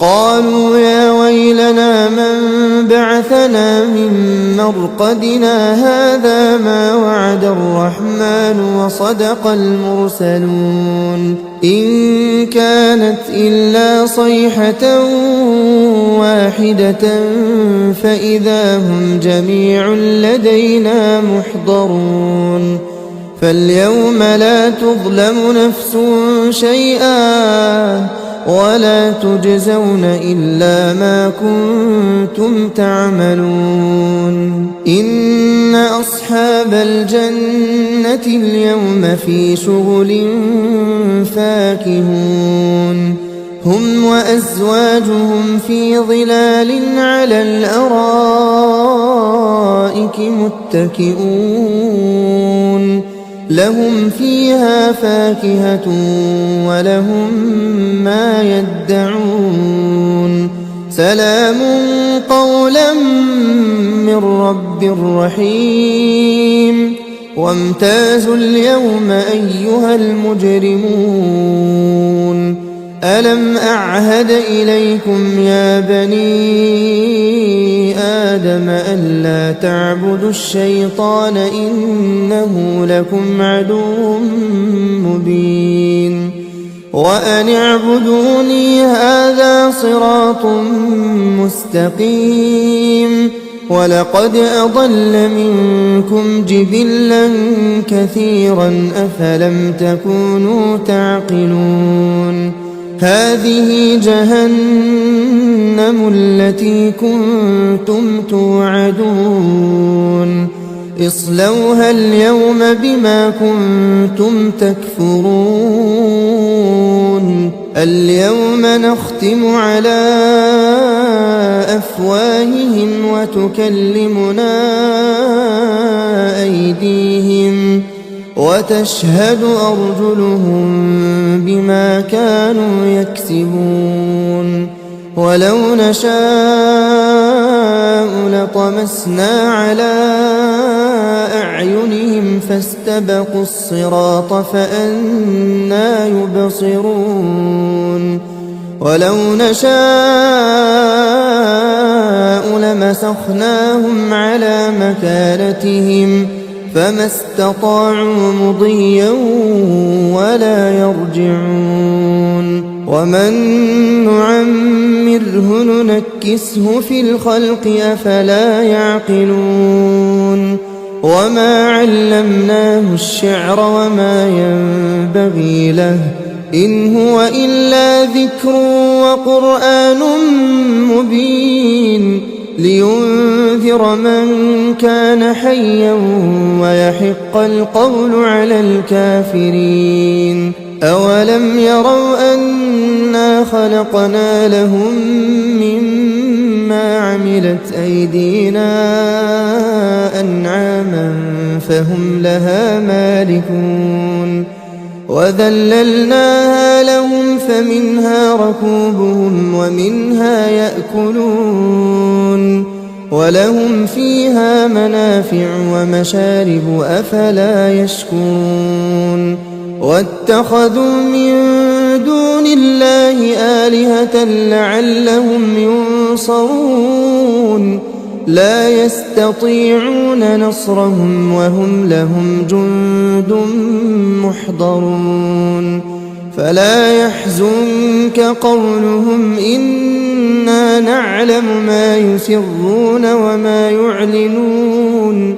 قالوا يا ويلنا من بعثنا من مرقدنا هذا ما وعد الرحمن وصدق المرسلون إن كانت إلا صيحة واحدة فإذا هم جميع لدينا محضرون فاليوم لا تظلم نفس شيئا ولا تجزون إلا ما كنتم تعملون إن أصحاب الجنة اليوم في شغل فاكهون هم وأزواجهم في ظلال على الأرائك متكئون لهم فيها فاكهة ولهم ما يدعون سلام قولا من رب رحيم وامتازوا اليوم أيها المجرمون ألم أعهد إليكم يا بني آدم ألا تعبدوا الشيطان إنه لكم عدو مبين وأن اعبدوني هذا صراط مستقيم ولقد أضل منكم جبلا كثيرا أفلم تكونوا تعقلون هذه جهنم التي كنتم توعدون اصلوها اليوم بما كنتم تكفرون اليوم نختم على أفواههم وتكلمنا أيديهم وتشهد أرجلهم بما كانوا يكسبون ولو نشاء لطمسنا على أعينهم فاستبقوا الصراط فأنى يبصرون ولو نشاء لمسخناهم على مكانتهم فما استطاعوا مضيا ولا يرجعون ومن نعمره ننكسه في الخلق أفلا يعقلون وما علمناه الشعر وما ينبغي له إن هو إلا ذكر وقرآن مبين لينذر من كان حيا ويحق القول على الكافرين أولم يروا أنا خلقنا لهم مما عملت أيدينا أنعاما فهم لها مالكون وذللناها لهم فمنها ركوبهم ومنها يأكلون ولهم فيها منافع ومشارب أفلا يشكرون واتخذوا من دون الله آلهة لعلهم ينصرون لا يستطيعون نصرهم وهم لهم جند محضرون فلا يحزنك قولهم إنا نعلم ما يسرون وما يعلنون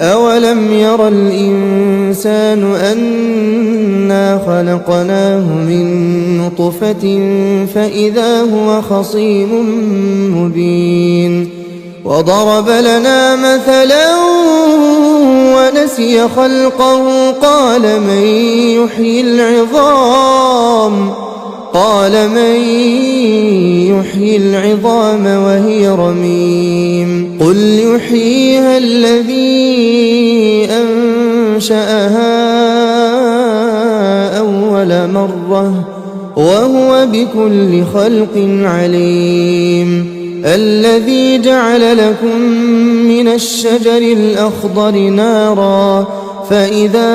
أولم ير الإنسان أنا خلقناه من نطفة فإذا هو خصيم مبين وضرب لنا مثلا ونسي خلقه قال من يحيي العظام وهي رميم قل يحييها الذي أنشأها أول مرة وهو بكل خلق عليم الذي جعل لكم من الشجر الأخضر نارا فإذا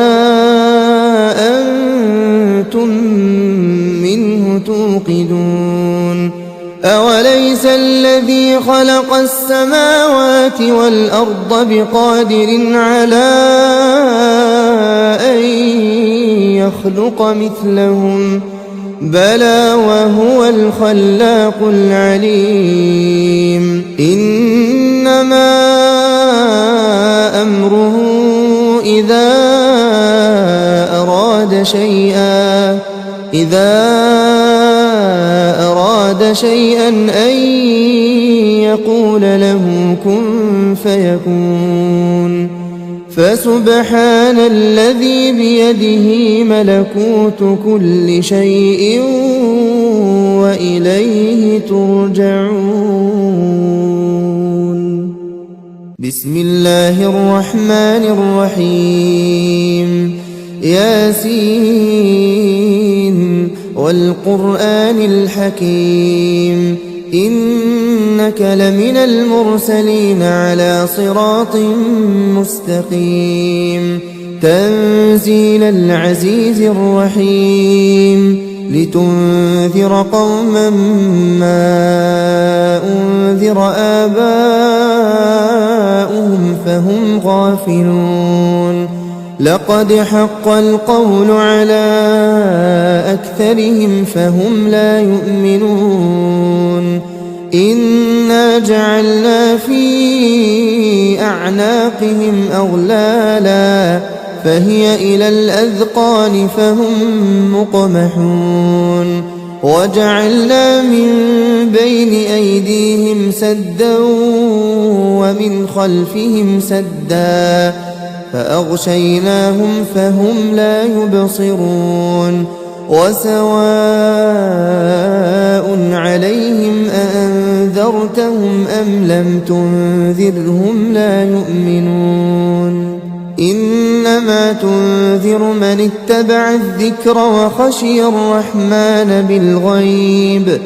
أنتم منه توقدون أوليس الذي خلق السماوات والأرض بقادر على أن يخلق مثلهم بلى وهو الخلاق العليم إنما أمره إذا أراد شيئا أن يقول له كن فيكون فسبحان الذي بيده ملكوت كل شيء وإليه ترجعون بسم الله الرحمن الرحيم ياسين والقرآن الحكيم إنك لمن المرسلين على صراط مستقيم تنزيل العزيز الرحيم لتنذر قوما ما أنذر آباؤهم فهم غافلون لقد حق القول على أكثرهم فهم لا يؤمنون إنا جعلنا في أعناقهم أغلالا فهي إلى الأذقان فهم مقمحون وجعلنا من بين أيديهم سدا ومن خلفهم سدا فأغشيناهم فهم لا يبصرون وسواء عليهم أأنذرتهم أم لم تنذرهم لا يؤمنون إنما تنذر من اتبع الذكر وخشي الرحمن بالغيب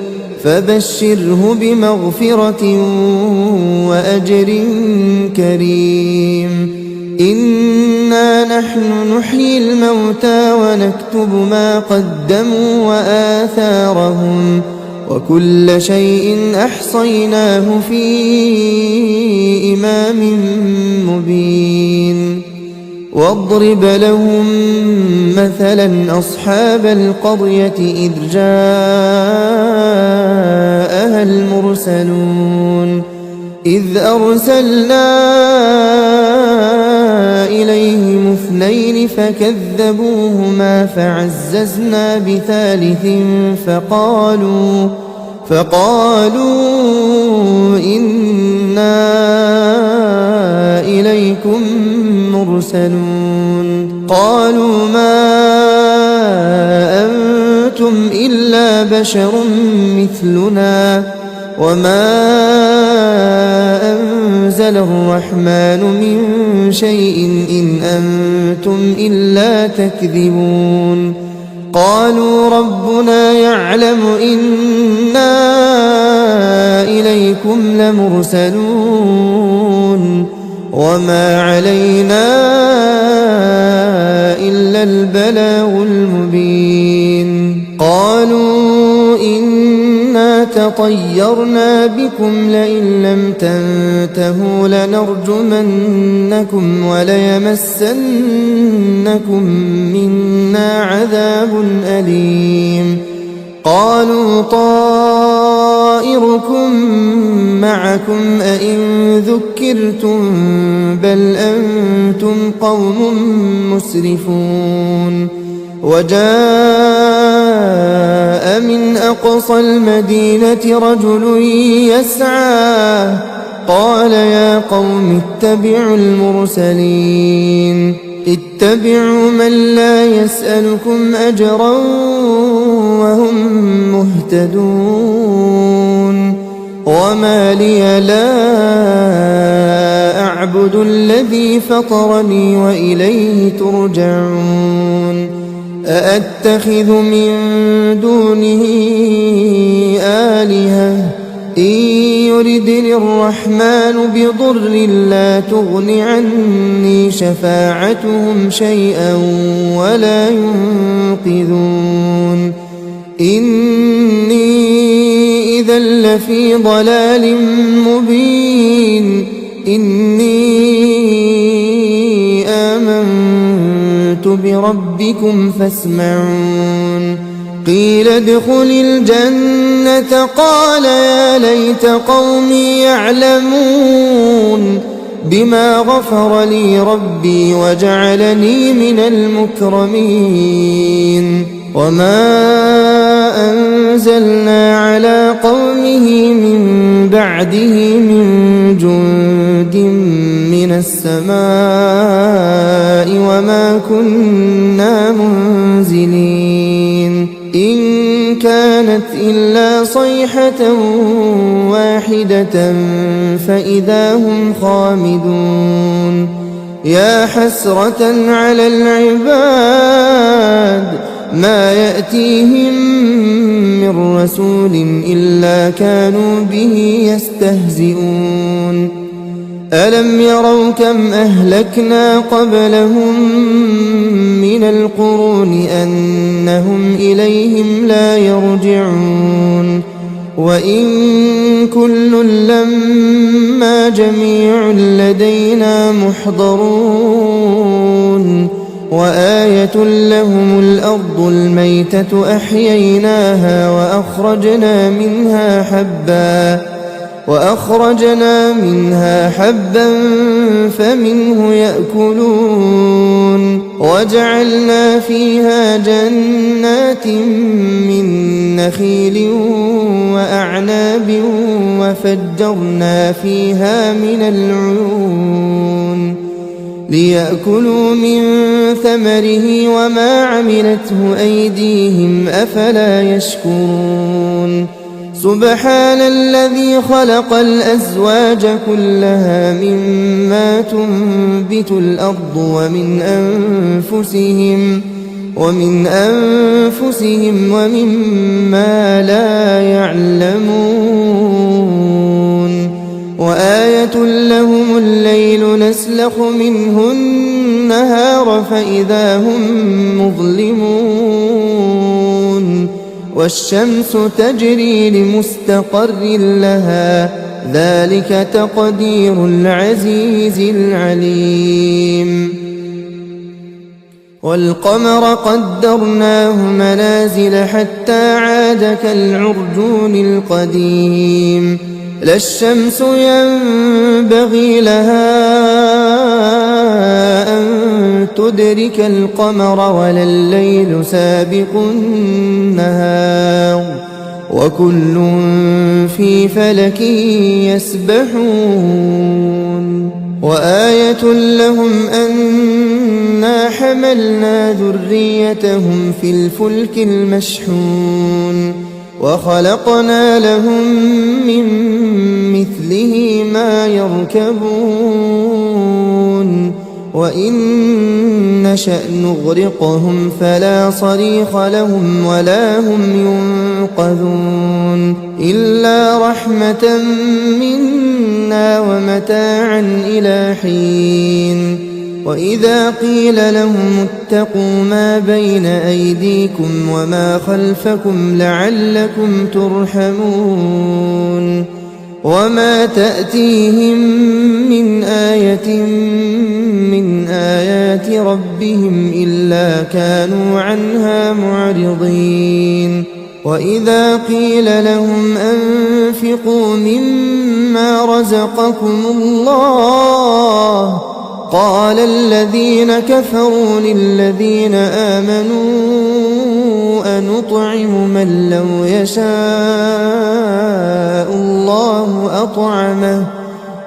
فبشره بمغفرة وأجر كريم إنا نحن نحيي الموتى ونكتب ما قدموا وآثارهم وكل شيء أحصيناه في إمام مبين واضرب لهم مثلا أصحاب القرية إذ جاءها المرسلون إذ أرسلنا إليهم اثنين فكذبوهما فعززنا بثالث فقالوا إنا إليكم مرسلون قالوا ما أنتم إلا بشر مثلنا وما أنزل الرحمن من شيء إن أنتم إلا تكذبون قالوا ربنا يعلم إنا إليكم لمرسلون وما علينا إلا البلاغ المبين قالوا إنا تطيرنا بكم لئن لم تنتهوا لنرجمنكم وليمسنكم منا عذاب أليم قالوا طائركم معكم أئن ذكرتم بل أنتم قوم مسرفون وجاء من أقصى المدينة رجل يسعى قال يا قوم اتبعوا المرسلين اتبعوا من لا يسألكم أجرا وهم مهتدون وما لي لا أعبد الذي فطرني وإليه ترجعون أأتخذ من دونه آلهة إن يردني الرحمن بضر لا تغن عني شفاعتهم شيئا ولا ينقذون إني إذا لفي ضلال مبين إني آمنت بربكم فاسمعون قيل ادخل الجنة قال يا ليت قومي يعلمون بما غفر لي ربي وجعلني من المكرمين وما أنزلنا على قومه من بعده من جند من السماء وما كنا منزلين إن كانت إلا صيحة واحدة فإذا هم خامدون يا حسرة على العباد ما يأتيهم من رسول إلا كانوا به يستهزئون ألم يروا كم أهلكنا قبلهم من القرون أنهم إليهم لا يرجعون وإن كل لما جميع لدينا محضرون وآية لهم الأرض الميتة أحييناها وأخرجنا منها حبا فمنه يأكلون وجعلنا فيها جنات من نخيل وأعناب وفجرنا فيها من العيون ليأكلوا من ثمره وما عملته أيديهم أفلا يشكرون سبحان الذي خلق الأزواج كلها مما تنبت الأرض ومن أنفسهم ومما لا يعلمون وآية لهم الليل نسلخ منه النهار فإذا هم مظلمون والشمس تجري لمستقر لها ذلك تقدير العزيز العليم والقمر قدرناه منازل حتى عاد كالعرجون القديم لا الشمس ينبغي لها أن تدرك القمر ولا الليل سابق النهار وكل في فلك يسبحون وآية لهم أنا حملنا ذريتهم في الفلك المشحون وخلقنا لهم من مثله ما يركبون وإن نشأ نغرقهم فلا صريخ لهم ولا هم ينقذون إلا رحمة منا ومتاعا إلى حين وإذا قيل لهم اتقوا ما بين أيديكم وما خلفكم لعلكم ترحمون وما تأتيهم من آية من آيات ربهم إلا كانوا عنها معرضين وإذا قيل لهم أنفقوا مما رزقكم الله قال الذين كفروا للذين آمنوا أنطعم من لو يشاء الله أطعمه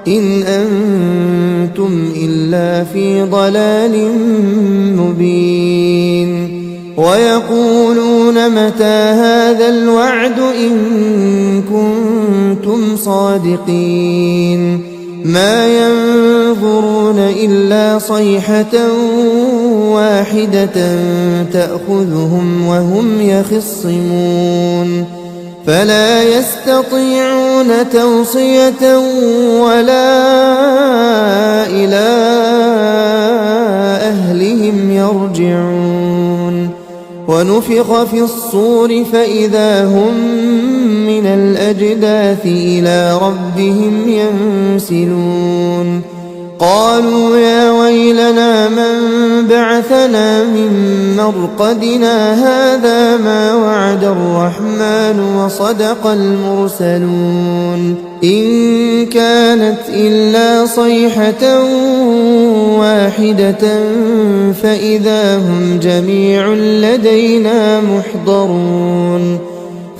إن أنتم إلا في ضلال مبين ويقولون متى هذا الوعد إن كنتم صادقين ما ينظرون إلا صيحة واحدة تأخذهم وهم يخصمون فلا يستطيعون توصية ولا إلى أهلهم يرجعون. ونفخ في الصور فإذا هم من الأجداث إلى ربهم ينسلون. قالوا يا ويلنا من بعثنا من مرقدنا هذا ما وعد الرحمن وصدق المرسلون. إن كانت إلا صيحة واحدة فإذا هم جميع لدينا محضرون.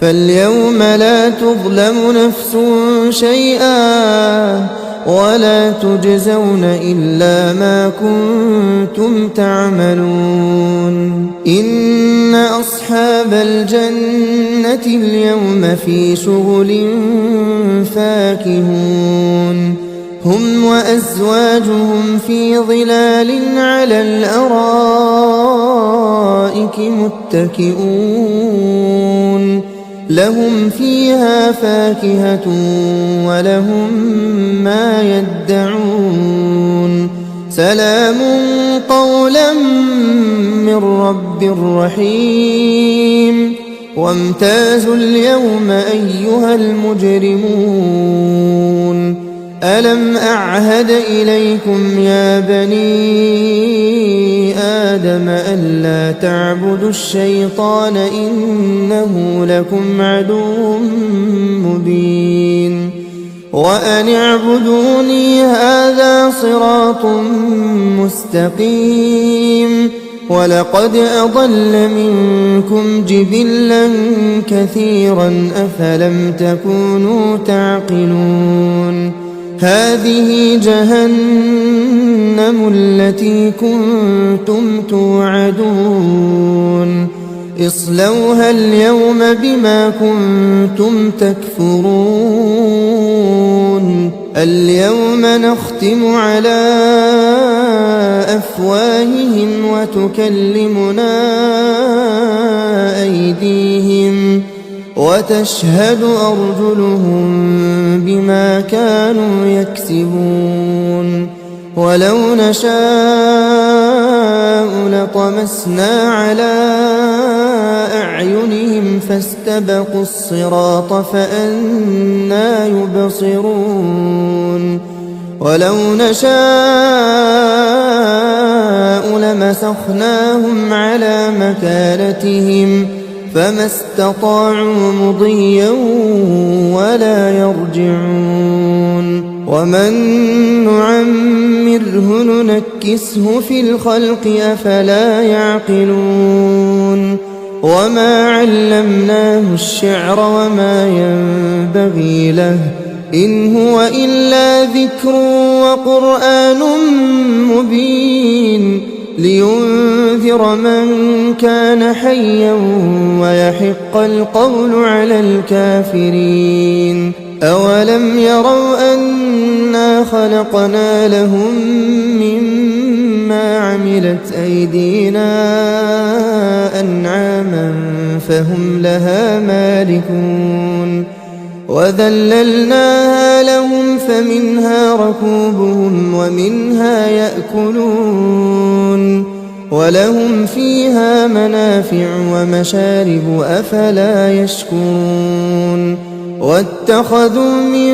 فاليوم لا تظلم نفس شيئا ولا تجزون إلا ما كنتم تعملون. إن أصحاب الجنة اليوم في شغل فاكهون. هم وأزواجهم في ظلال على الأرائك متكئون. لهم فيها فاكهة ولهم ما يدعون. سلام قولا من رب رحيم. وامتازوا اليوم أيها المجرمون. ألم أعهد إليكم يا بني آدم ألا تعبدوا الشيطان إنه لكم عدو مبين. وأن اعبدوني هذا صراط مستقيم. ولقد أضل منكم جبلا كثيرا أفلم تكونوا تعقلون. هذه جهنم التي كنتم توعدون. اصلوها اليوم بما كنتم تكفرون. اليوم نختم على أفواههم وتكلمنا أيديهم وتشهد أرجلهم بما كانوا يكسبون. ولو نشاء لطمسنا على أعينهم فاستبقوا الصراط فأنى يبصرون. ولو نشاء لمسخناهم على مكانتهم فما استطاعوا مضيا ولا يرجعون. ومن نعمره ننكسه في الخلق أفلا يعقلون. وما علمناه الشعر وما ينبغي له إن هو إلا ذكر وقرآن مبين. لينذر من كان حيا ويحق القول على الكافرين. أولم يروا أنا خلقنا لهم مما عملت أيدينا أنعاما فهم لها مالكون. وذللناها لهم فمنها ركوبهم ومنها يأكلون. ولهم فيها منافع ومشارب أفلا يشكرون. واتخذوا من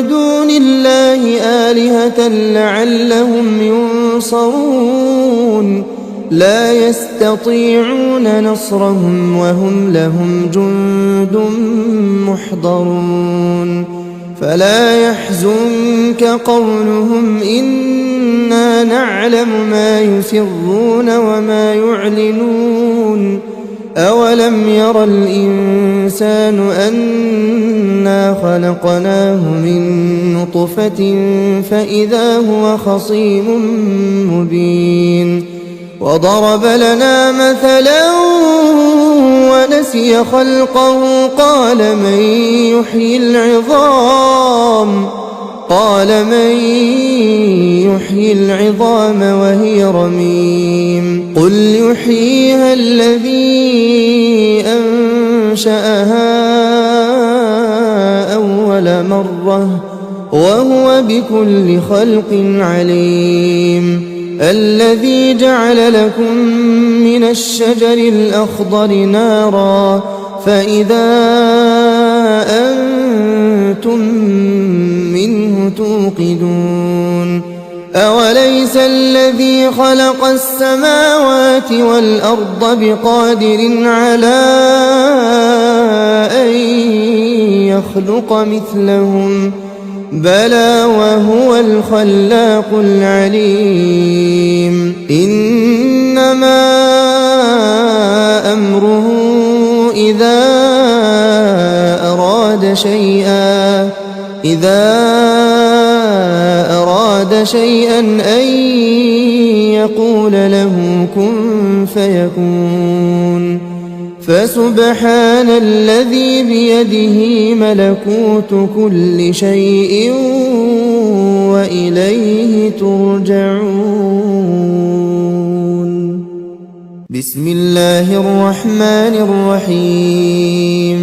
دون الله آلهة لعلهم ينصرون. لا يستطيعون نصرهم وهم لهم جند محضرون. فلا يحزنك قولهم إنا نعلم ما يسرون وما يعلنون. أولم ير الإنسان أنا خلقناه من نطفة فإذا هو خصيم مبين. وضرب لنا مثلا ونسي خلقه قال من يحيي العظام وهي رميم. قل يحييها الذي أنشأها أول مرة وهو بكل خلق عليم. الذي جعل لكم من الشجر الأخضر نارا فإذا أنتم منه توقدون. أوليس الذي خلق السماوات والأرض بقادر على أن يخلق مثلهم بلى وهو الخلاق العليم. إنما أمره إذا أراد شيئا أن يقول له كن فيكون. فسبحان الذي بيده ملكوت كل شيء وإليه ترجعون. بسم الله الرحمن الرحيم.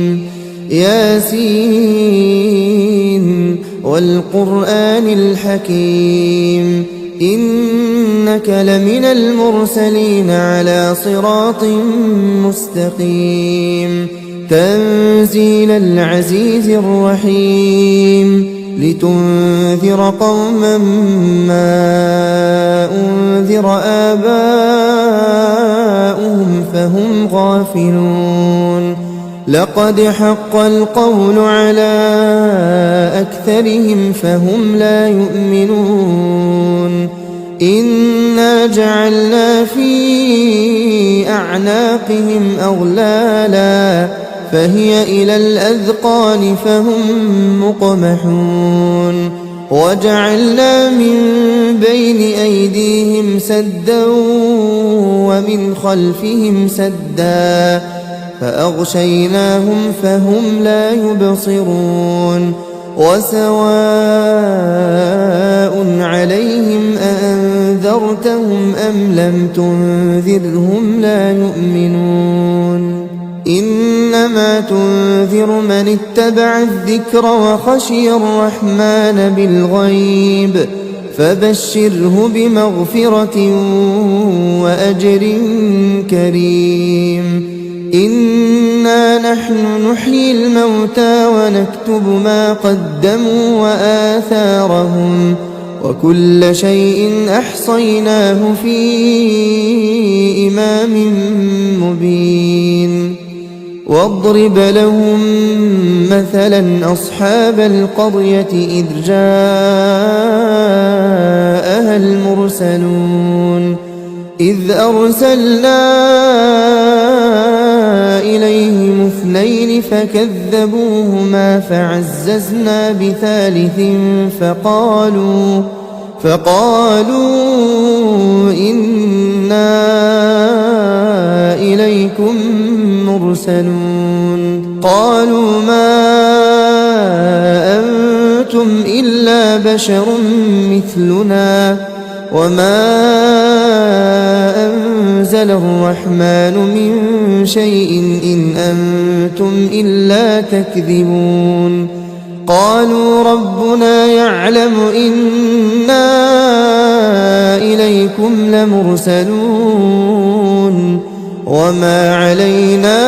ياسين والقرآن الحكيم إنك لمن المرسلين على صراط مستقيم. تنزيل العزيز الرحيم لتنذر قوما ما أنذر آباؤهم فهم غافلون. لقد حق القول على أكثرهم فهم لا يؤمنون. إنا جعلنا في أعناقهم أغلالا فهي إلى الأذقان فهم مقمحون. وجعلنا من بين أيديهم سدا ومن خلفهم سدا فأغشيناهم فهم لا يبصرون. وسواء عليهم أأنذرتهم أم لم تنذرهم لا يؤمنون. إنما تنذر من اتبع الذكر وخشي الرحمن بالغيب فبشره بمغفرة وأجر كريم. إنا نحن نحيي الموتى ونكتب ما قدموا وآثارهم وكل شيء أحصيناه في إمام مبين. واضرب لهم مثلا أصحاب القرية إذ جاءها المرسلون إذ أرسلنا إليهم اثنين فكذبوهما فعززنا بثالث فقالوا إنا إليكم مرسلون. قالوا ما أنتم إلا بشر مثلنا وما أنزل الرحمن من شيء إن أنتم إلا تكذبون. قالوا ربنا يعلم إنا إليكم لمرسلون وما علينا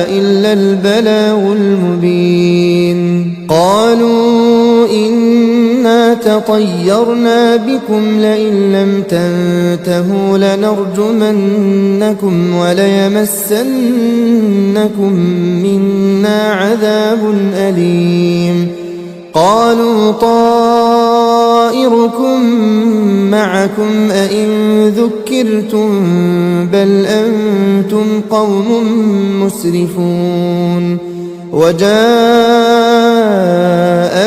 إلا البلاغ المبين. قالوا إنا تطيرنا بكم لئن لم تنتهوا لنرجمنكم وليمسنكم منا عذاب أليم. قالوا طائركم معكم أئن ذكرتم بل أنتم قوم مسرفون. وجاء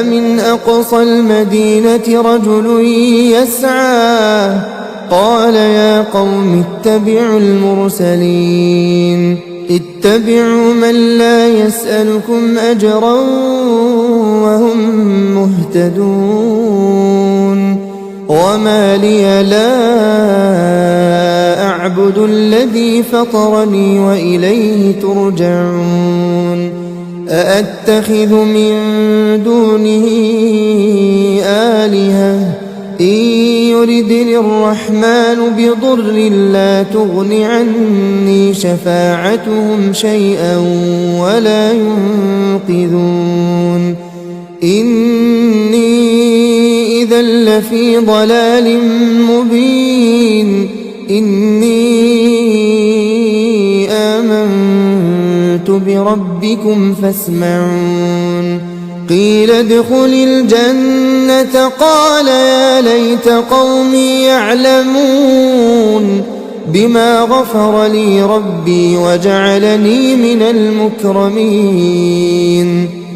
من أقصى المدينة رجل يسعى قال يا قوم اتبعوا المرسلين اتبعوا من لا يسألكم أجرا وهم مهتدون. وما لي لا أعبد الذي فطرني وإليه ترجعون أأتخذ من دونه آلهة إن يردني الرحمن بضر لا تغن عني شفاعتهم شيئا ولا ينقذون إني إذا لفي ضلال مبين إني آمنت بربكم فاسمعون قيل ادخل الجنة قال يا ليت قومي يعلمون بما غفر لي ربي وجعلني من المكرمين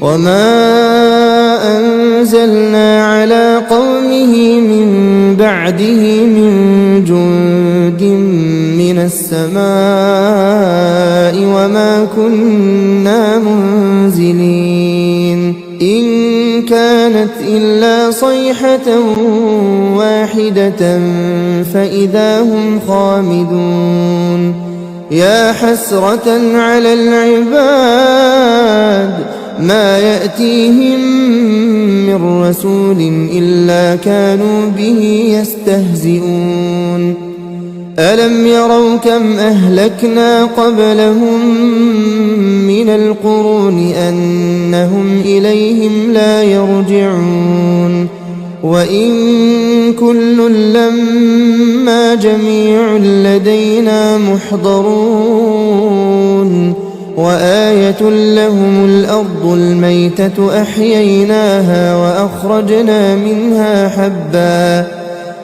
وما أنزلنا على قومه من بعده من جند من السماء وما كنا منزلين إن كانت إلا صيحة واحدة فإذا هم خامدون يا حسرة على العباد ما يأتيهم من رسول إلا كانوا به يستهزئون ألم يروا كم أهلكنا قبلهم من القرون أنهم إليهم لا يرجعون وإن كل لما جميع لدينا محضرون وآية لهم الأرض الميتة أحييناها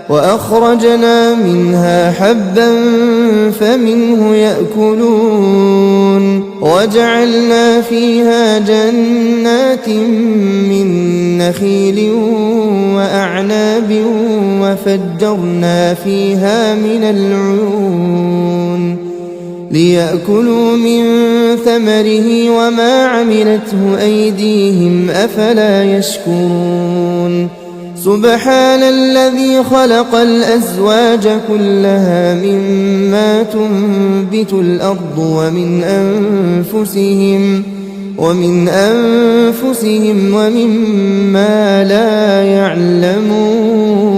وأخرجنا منها حبا فمنه يأكلون وجعلنا فيها جنات من نخيل وأعناب وفجرنا فيها من العيون ليأكلوا من ثمره وما عملته أيديهم أفلا يشكرون سبحان الذي خلق الأزواج كلها مما تنبت الأرض ومن أنفسهم ومما لا يعلمون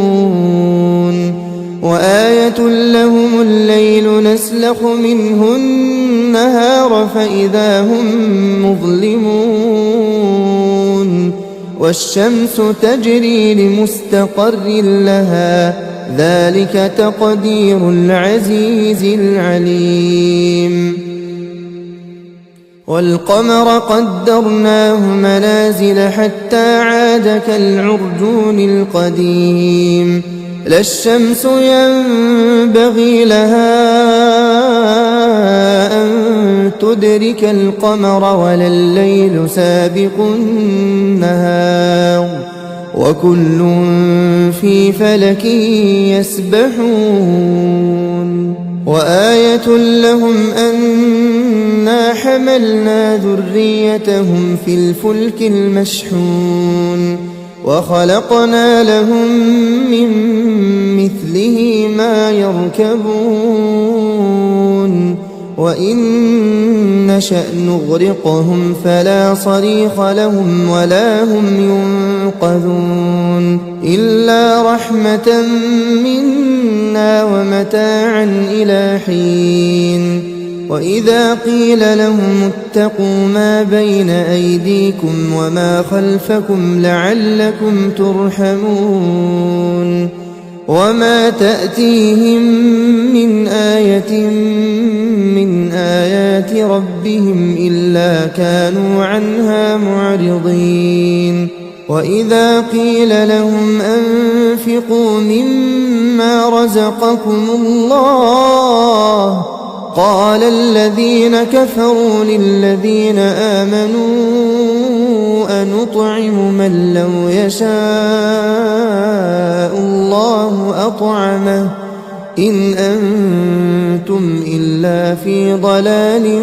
وآية لهم الليل نسلخ منه النهار فإذا هم مظلمون والشمس تجري لمستقر لها ذلك تقدير العزيز العليم والقمر قدرناه منازل حتى عاد كالعرجون القديم لا الشمس ينبغي لها أن تدرك القمر ولا الليل سابق النهار وكل في فلك يسبحون وآية لهم أنا حملنا ذريتهم في الفلك المشحون وخلقنا لهم من مثله ما يركبون وإن نشأ نغرقهم فلا صريخ لهم ولا هم ينقذون إلا رحمة منا ومتاعا إلى حين وإذا قيل لهم اتقوا ما بين أيديكم وما خلفكم لعلكم ترحمون وما تأتيهم من آية من آيات ربهم إلا كانوا عنها معرضين وإذا قيل لهم أنفقوا مما رزقكم الله قال الذين كفروا للذين آمنوا أنطعم من لو يشاء الله أطعمه إن أنتم إلا في ضلال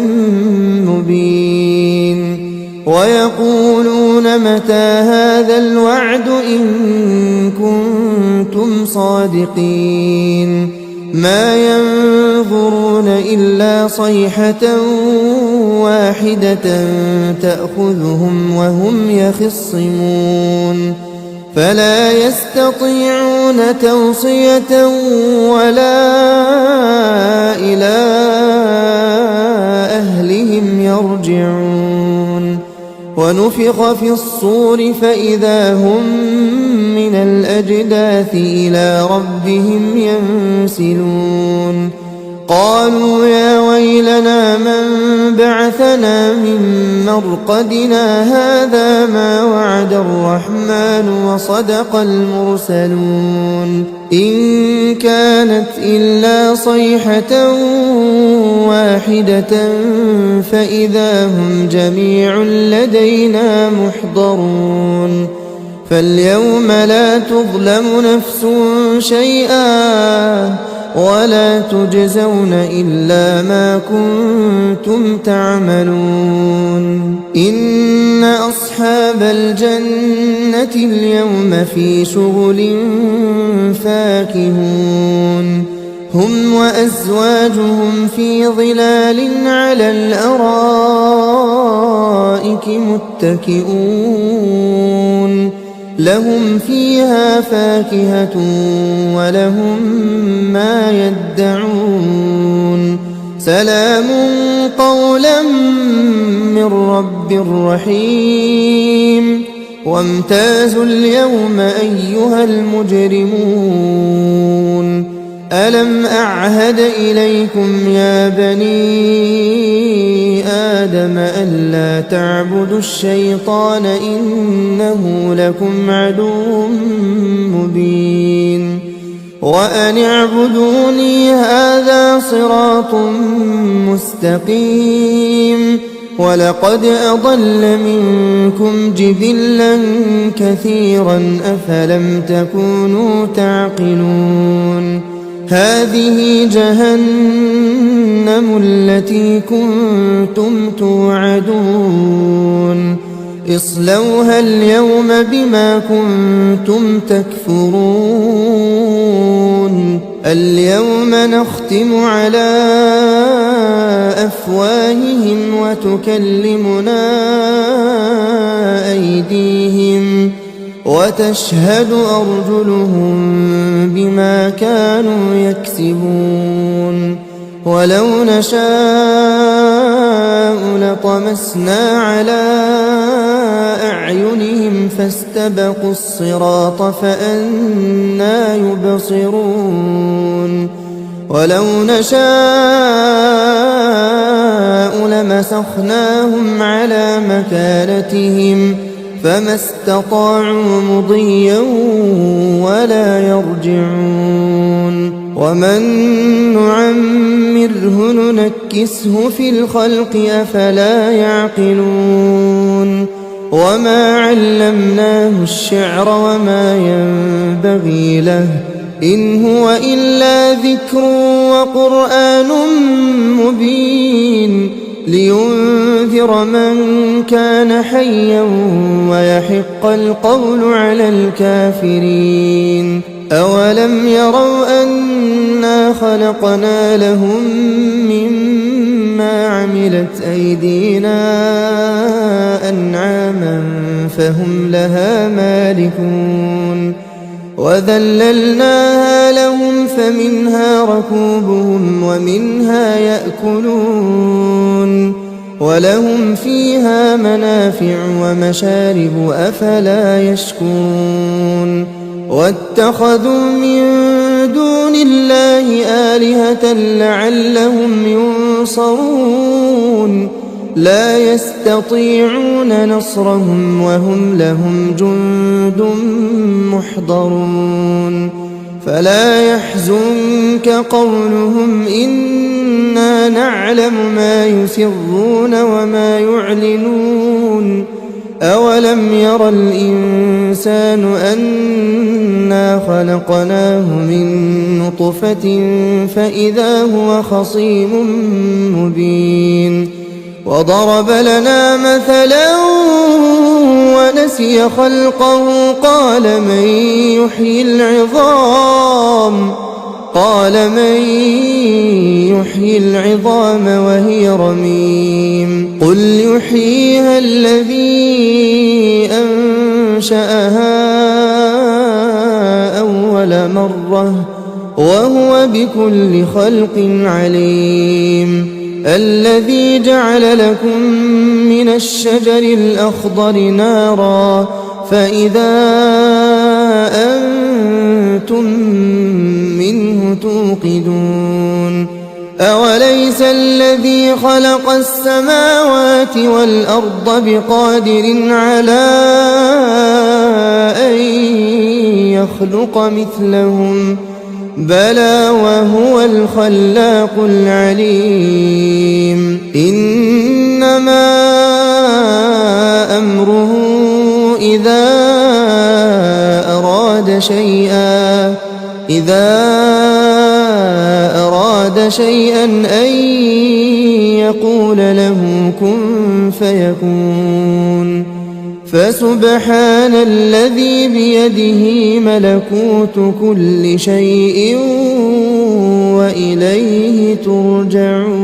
مبين ويقولون متى هذا الوعد إن كنتم كنتم صادقين ما ينظرون إلا صيحة واحدة تأخذهم وهم يخصمون فلا يستطيعون توصية ولا إلى أهلهم يرجعون ونفخ في الصور فإذا هم من الأجداث إلى ربهم ينسلون قالوا يا ويلنا من بعثنا من مرقدنا هذا ما وعد الرحمن وصدق المرسلون إن كانت إلا صيحة واحدة فإذا هم جميع لدينا محضرون فاليوم لا تظلم نفس شيئا ولا تجزون إلا ما كنتم تعملون إن أصحاب الجنة اليوم في شغل فاكهون هم وأزواجهم في ظلال على الأرائك متكئون لهم فيها فاكهة ولهم ما يدعون سلام قولا من رب رحيم وامتازوا اليوم أيها المجرمون ألم أعهد إليكم يا بني آدم ألا تعبدوا الشيطان إنه لكم عدو مبين وأن اعبدوني هذا صراط مستقيم ولقد أضل منكم جبلا كثيرا أفلم تكونوا تعقلون هذه جهنم التي كنتم توعدون اصلوها اليوم بما كنتم تكفرون اليوم نختم على أفواههم وتكلمنا أيديهم وتشهد أرجلهم بما كانوا يكسبون ولو نشاء لطمسنا على أعينهم فاستبقوا الصراط فأنى يبصرون ولو نشاء لمسخناهم على مكانتهم فما استطاعوا مضيا ولا يرجعون ومن نعمره ننكسه في الخلق أفلا يعقلون وما علمناه الشعر وما ينبغي له إن هو إلا ذكر وقرآن مبين لينذر من كان حيا ويحق القول على الكافرين أولم يروا أنا خلقنا لهم مما عملت أيدينا أنعاما فهم لها مالكون وذللناها لهم فمنها ركوبهم ومنها يأكلون ولهم فيها منافع ومشارب أفلا يشكرون واتخذوا من دون الله آلهة لعلهم ينصرون لا يستطيعون نصرهم وهم لهم جند محضرون فلا يحزنك قولهم إنا نعلم ما يسرون وما يعلنون أولم ير الإنسان أنا خلقناه من نطفة فإذا هو خصيم مبين وضرب لنا مثلا ونسي خلقه قال من يحيي العظام وهي رميم قل يحييها الذي أنشأها أول مرة وهو بكل خلق عليم الذي جعل لكم من الشجر الأخضر نارا فإذا أنتم منه توقدون أوليس الذي خلق السماوات والأرض بقادر على أن يخلق مثلهم بلى وهو الخلاق العليم إنما أمره إذا أراد شيئا أن يقول له كن فيكون فسبحان الذي بيده ملكوت كل شيء وإليه ترجعون